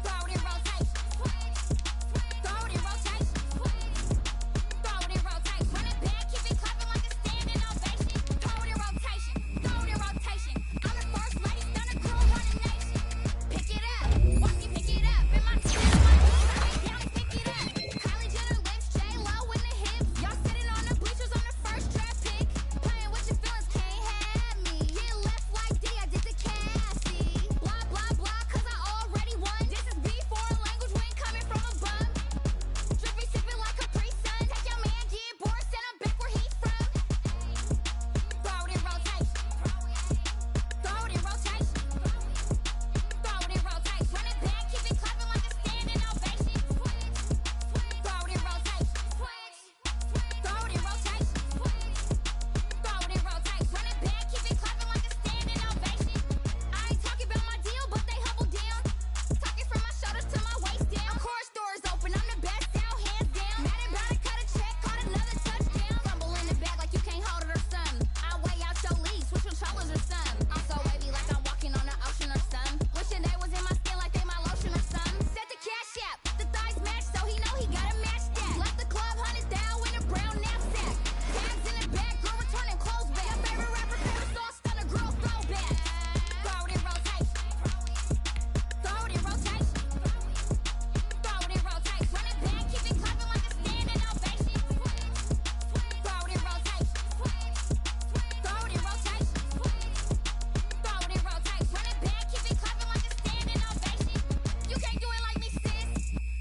Throw it in rotation. Throw it in rotation. Throw it in rotation. Run it back, keep it clapping like a standing ovation. Throw it in rotation. Throw it in rotation. I'm the first lady, stunner girl, running nation. Pick it up. Watch me pick it up. In my down and pick it up. Kylie Jenner lips, J-Lo in the hips. Y'all sitting on the bleachers on the first draft pick. Playing with your feelings, can't have me. Get left like D, I did the Cassie. Blah, blah, blah, cause I already won. This is B4 language, we ain't coming from a bum. Drippy, sipping like a pre-sun. Take your man, get bored, send him back where he's from. Throw it in rotation. Throw it in rotation. Throw it in rotation. Run it back, keep it clapping like a standing ovation. Throw it in rotation. Throw it in rotation. Throw it in rotation. Run it back, keep it clapping like a standing ovation. I ain't talking about my deal, but they humble down. Talking from my shoulders to my waist down. Chorus doors open, I'm the best out, hands down. Mad about it, cut a check, caught another touchdown. Rumble in the bag like you can't hold it or something. I weigh out your league, switch controllers or something. I'm so wavy like I'm walking on the ocean or something. Wishing they was in my skin like they my lotion or something. Set the cash app, the thighs match, so he know he gotta match that. Left the club, 100,000 in a brown knapsack. Tags in the bag, girl returning clothes back. Your favorite rapper, favorite song, stunner girl, throwback. Throw it in rotation. Throw it in rotation. Throw it in rotation. Run it back, keep it clapping like a standing ovation. Throw it in rotation. Throw it in rotation. Throw it in rotation. Run it back, keep it clapping like a standing ovation. You can't do it like me, sis.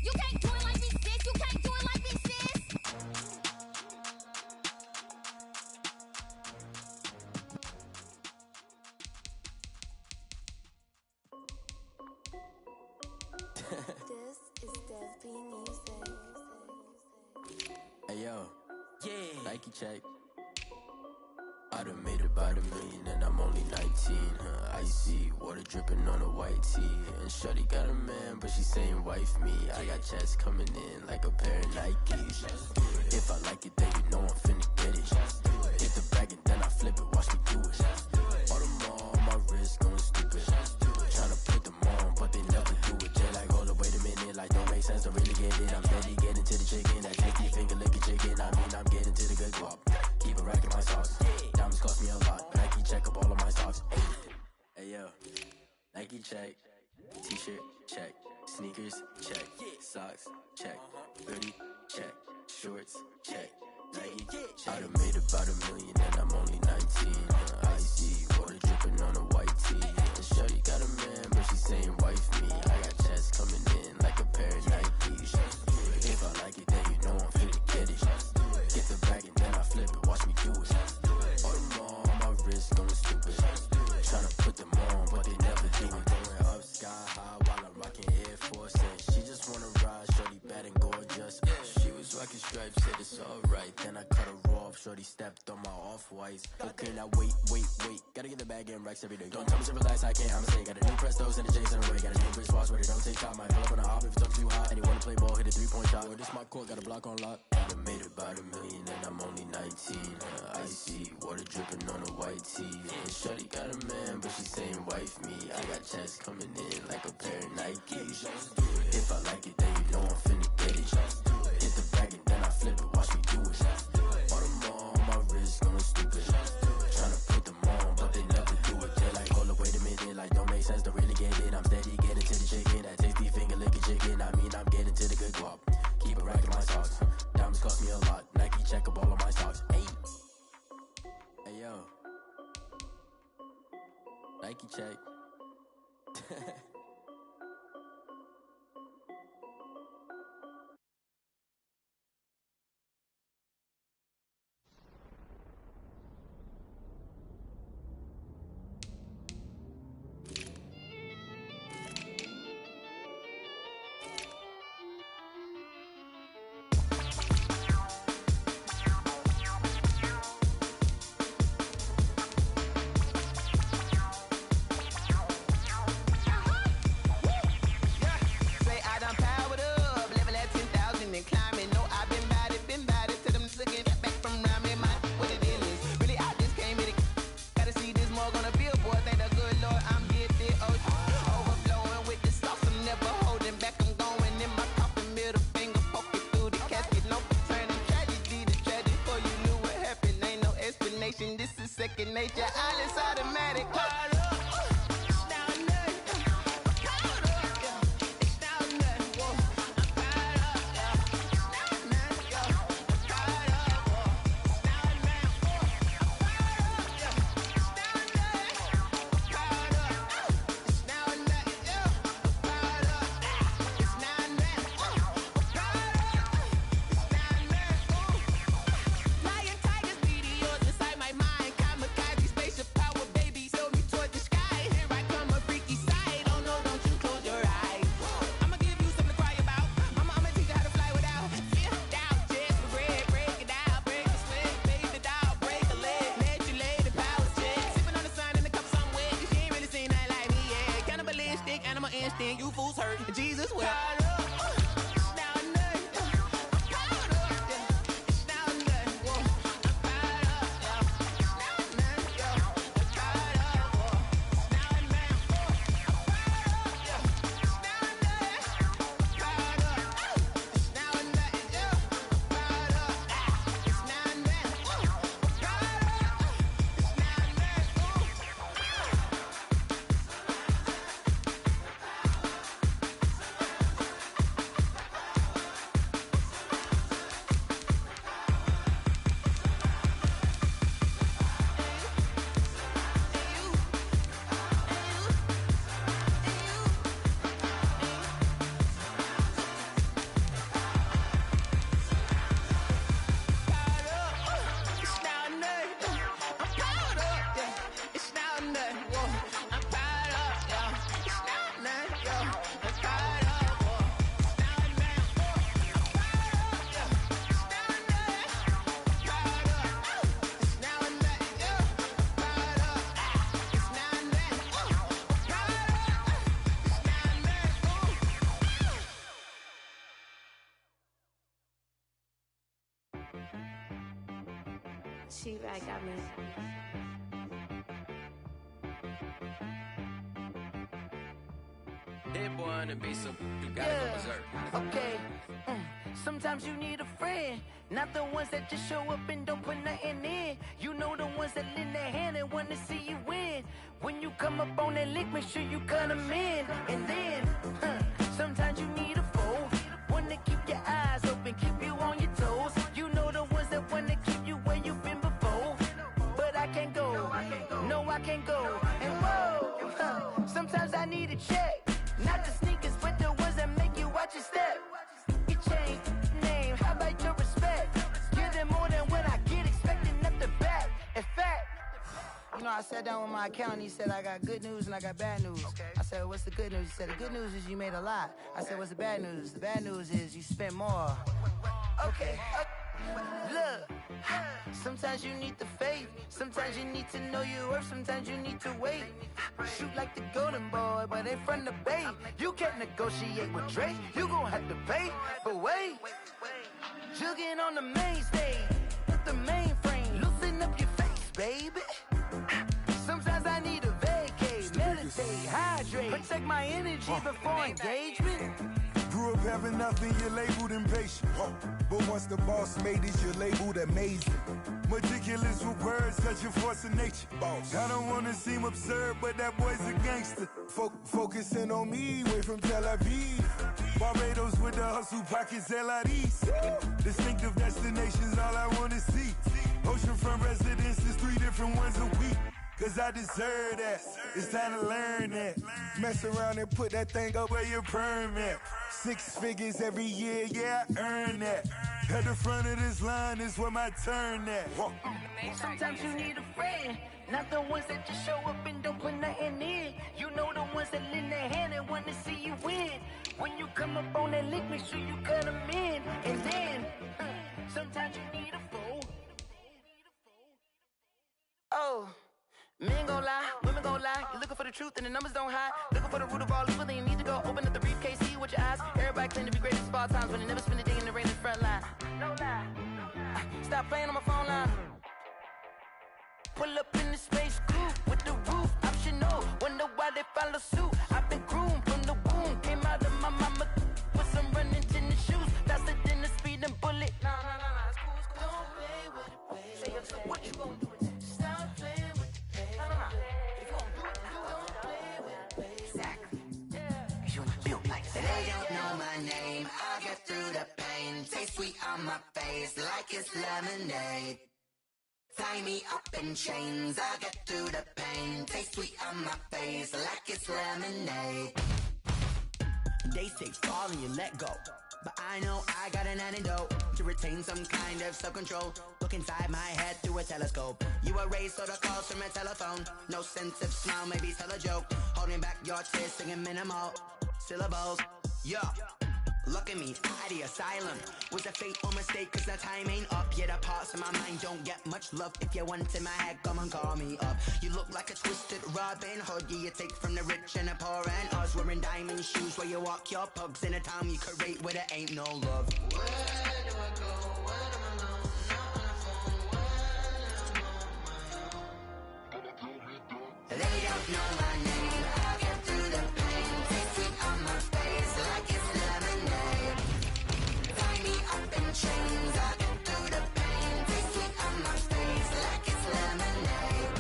You can't do it like me, sis. You can't do it like me, sis. This is Dev B Music. Hey yo, yeah, Nike check. I done made about $1 million and I'm only 19, huh? Icy, water dripping on a white tee. And shorty got a man, but she saying wife me. I got checks coming in like a pair of Nikes. If I like it, then you know I'm finna get it. Hit the bag and then I flip it, watch me do it. All them on my wrist going stupid. Tryna put them on, but they never do it. They like, hold up, wait a minute, like don't make sense, don't really get it. I'm steady getting to the chicken, that tasty finger licking chicken. I mean, I'm getting to the good guap. Keep a rack in my socks. Diamonds cost me a lot. Nike check up all of my socks. Hey yo, Nike check. T-shirt check. Sneakers check. Socks check. 30 check. shorts, check. Nike, check. I done made about $1 million and I'm only 19. Icy, water dripping on a white tee. And shorty got a man, but she saying wife me. I got checks coming in like a pair of Nikes. If I like it, then you know I'm finna get it. Get the bag and then I flip it, watch me do it. All them all on my wrist going stupid. Tryna put them on, but they never do it. Going up sky high while I'm rocking Air Force. And she just wanna ride, shorty bad and gorgeous. She was rocking stripes, said it's alright. Then I cut her off, shorty stepped on my off-whites. Okay, now wait. Gotta get the bag and racks every day. Don't tell me to relax, I can't, I'ma say. Got a new Prestos and a J's in a way. Got a new wristwatch where they don't take time. I pull up on a hop if it's too hot. And you wanna play ball, hit a 3-point shot. Well, this my court, got a block on lock. I done made about $1 million and I'm only 19. Icy, water dripping on a white tee. And shorty got a man, but she saying wife me. I got checks coming in like a pair of Nikes. If I like it, then you know I'm finna get it. Hit the bag and then I flip it, watch me do it. All them all on my wrist going stupid. Tryna put them on, but they never do it. They're like, hold up, wait a minute, like don't make sense, don't really get it. I'm steady getting to the chicken, that tasty finger licking chicken. I mean, I'm getting to the good guap. Keep it racking my socks. Diamonds cost me a lot. Nike check up all of my stocks. Hey yo, Nike check. This is second nature, all is automatic. You fools hurt. Jesus will. She right got me. That boy on the beat, so you gotta go berserk. Okay. Sometimes you need a friend, not the ones that just show up and don't put nothing in. You know the ones that lend their hand and want to see you win. When you come up on that lick, make sure you cut them in. And then, sometimes you need a foe, one to keep your eyes open, keep you on your toes. I sat down with my accountant. He said, I got good news and I got bad news. Okay. I said, what's the good news? He said, the good news is you made a lot. I said, what's the bad news? The bad news is you spent more. Okay. Look, sometimes you need the faith. Sometimes you need to know your worth. Sometimes you need to wait. Shoot like the golden boy, but in front of the bay. You can't negotiate with Drake. You gon' have to pay. But wait, jugging on the main stage. With the mainframe. Loosen up your face, baby. Sometimes I need a vacate. Meditate, hydrate. Protect my energy before engagement. Grew up having nothing, you're labeled impatient. But once the boss made it, you're labeled amazing. Meticulous with words, such a force of nature. I don't wanna seem absurd, but that boy's a gangster. Focusing on me, way from Tel Aviv. Barbados with the hustle, pockets LIDs. Distinctive destinations, all I wanna see. Oceanfront residences, 3 different ones a week. Cause I deserve that, it's time to learn that. Mess around and put that thing up where your permit. 6 figures every year, yeah, I earn that. At the front of this line is where my turn at. Sometimes you need a friend, not the ones that just show up and don't put nothing in. You know the ones that lend their hand and want to see you win. When you come up on that lick, make sure you cut them in. And then, sometimes you need a fool. Oh. Men gon' lie, women gon' lie. You're looking for the truth and the numbers don't hide. Looking for the root of all evil, then you need to go open up the briefcase, see with your eyes. Everybody claim to be greatest of all times, but they never spend a day in the rain in the front line. No lie. Stop playing on my phone line. Pull up in the space coupe with the roof optional. Wonder why they follow suit. I've been groomed from the womb. Came out of my mama with some running tennis shoes. Faster than the speeding bullet. Nah, it's cool, it's cool. Don't play with it, baby. Say, what you gon' do with it? Stop playing with it. They don't know my name, I'll get through the pain. Taste sweet on my face like it's lemonade. Tie me up in chains, I'll get through the pain. Taste sweet on my face like it's lemonade. They say fall and you let go, but I know I got an antidote to retain some kind of self-control. Look inside my head through a telescope. You erase all the calls from a telephone. No sense of smile, maybe tell a joke. Holding back your tears, singing minimal syllables. Yeah, look at me, out the asylum. Was a fate or mistake, cause the time ain't up. Yeah, the parts of my mind don't get much love. If you want in my head, come and call me up. You look like a twisted Robin Hood. Yeah, you take from the rich and the poor and us. Wearing diamond shoes where you walk your pugs. In a town you create where there ain't no love. Where do I go? When I'm alone? Not on the phone. When I'm on my own. They don't know my name, I'll get through the pain. Taste sweet on my face like it's lemonade. Tie me up in chains, I'll get through the pain. Taste sweet on my face like it's lemonade.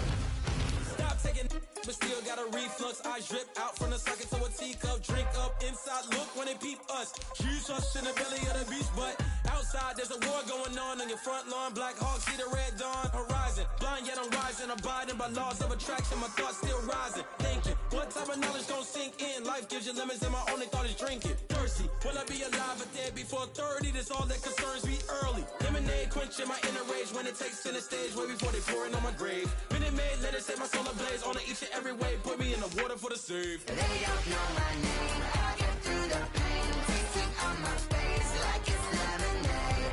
Stop taking but still got a reflux. Eyes drip out from the socket to a teacup. Drink up inside, look when they peep us. Choose us in the belly of the beach, but outside there's a war going on your front lawn. Black Hawk see the red dawn horizon. Blind yet I'm rising, abiding by laws of attraction. My thoughts still rising. Thinking, what type of knowledge gon' sink in? Life gives you lemons and my only thought is drinking. Thirsty, will I be alive or dead before 30? That's all that concerns me early. Lemonade quenching my inner rage when it takes center stage way before they pour it on my grave. Minute Maid, let it set my soul ablaze on each and every way. Put me in the water for the save. They don't know my name, I'll get through the pain. Taste sweet on my face like it's lemonade.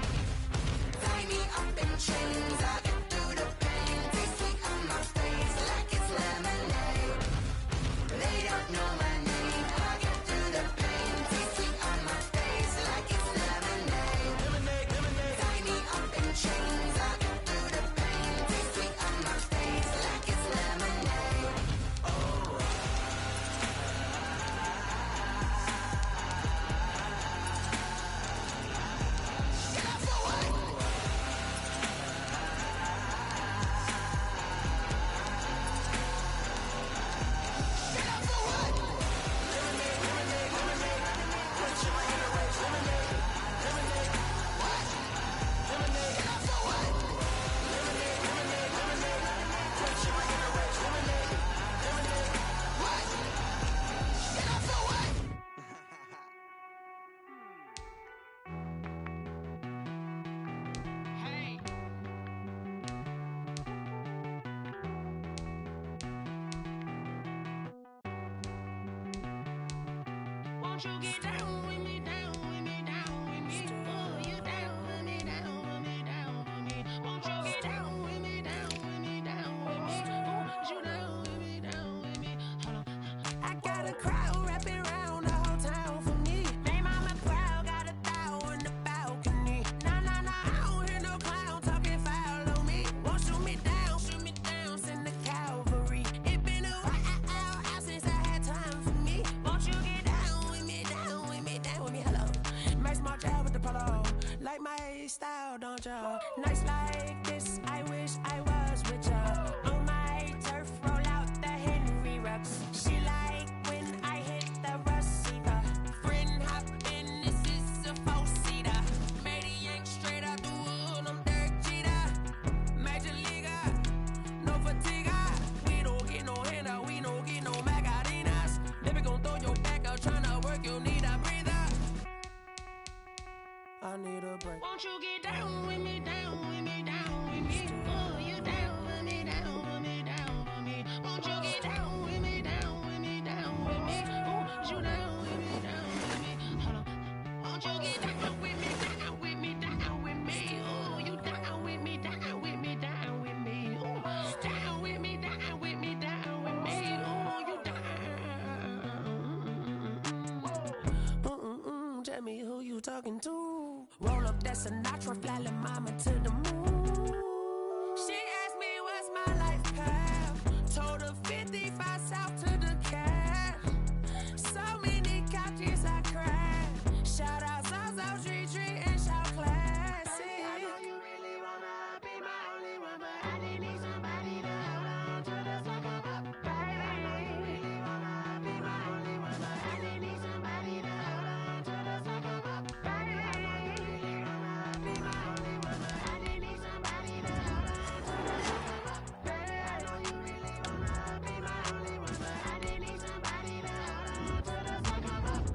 Tie me up in chains, I'll get through the pain. Taste sweet on my face like it's lemonade. They don't know my name, I'll get through the pain. Taste sweet on my face like it's lemonade. Tie me up in chains, I'll get through the pain. Taste sweet on my face like it's lemonade. Won't you get down with me, down with me, down with me? Oh, you down with me, down with me, down with me. Won't you get down with me, down with me, down with me? Oh, you down with me, down with me? Hold on. I got a crowd wrapping around the whole town for me. Name on my crowd, got a thou in the balcony. Nah, nah, nah, I don't hear no clown talking foul on me. Won't shoot me down, send the cavalry. It been a while since I had time for me. Won't you get down with me, down with me, down with me? Hello. Max my job with the polo. Like my style, don't y'all? Nights like this, I wish I was with y'all. On my turf, roll out the Henry Rux. She like when I hit the receiver. Friend hop in, this is a four-seater. Made a yank straight out the wood, I'm Derek Jeter. Major leaguer, no fatigue. We don't get no handout, we don't get no Macarinas. Never gon' throw your back out, tryna work, you need a breather. I need a break. Won't you get down with me, down with me, down with me? Oh, you down with me, down with me, down with me? Won't you get down with me, down with me, down with me? Oh, you down with me, down with me? Hold on. Won't you get down with me, down with me, down with me? Oh, you down with me, down with me, down with me? Oh, down with me, down with me, down with me? Oh, you down. Tell me who you talking to. Roll up that Sinatra, fly la mama to the moon. She asked me what's my life path. Told her 55 south to the cat. So many couches I cried. Shout out South Street and shout classy. I know you really wanna be my only one, but I didn't need somebody to hold on to the sucker up. Baby, I know you really wanna be my only one, but I didn't need somebody to hold on to the sucker up. Baby, I know you really wanna be my only one, but I didn't need somebody to hold on to the sucker up. Baby, I know you really wanna be my only one, but I didn't need somebody to hold on to the sucker up.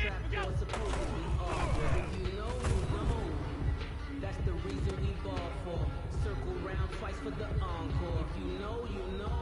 trap floor supposedly off. If you know, you know. That's the reason we ball for. Circle round twice for the encore. If you know, you know.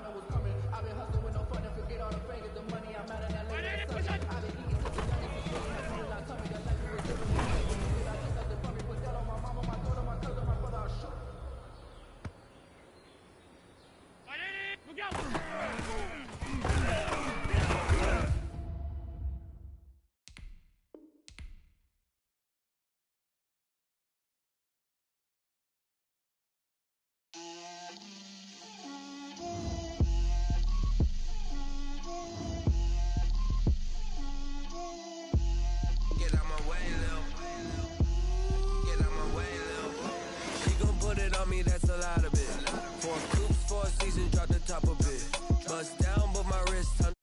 know what's coming. I've been hustling with no fun and forget all the fame. Get the money, I'm out of that lane. I've been eating since the youngest, so really had to not tell me that life was living. I just had to put me, put that on my mama, my daughter, my cousin, my brother, I shook. Look out! Get out my way, Lil. Get out my way, Lil. He gon' put it on me, that's a lot of it. 4 coops, 4 seasons, drop the top of it. Bust down, but my wrist, time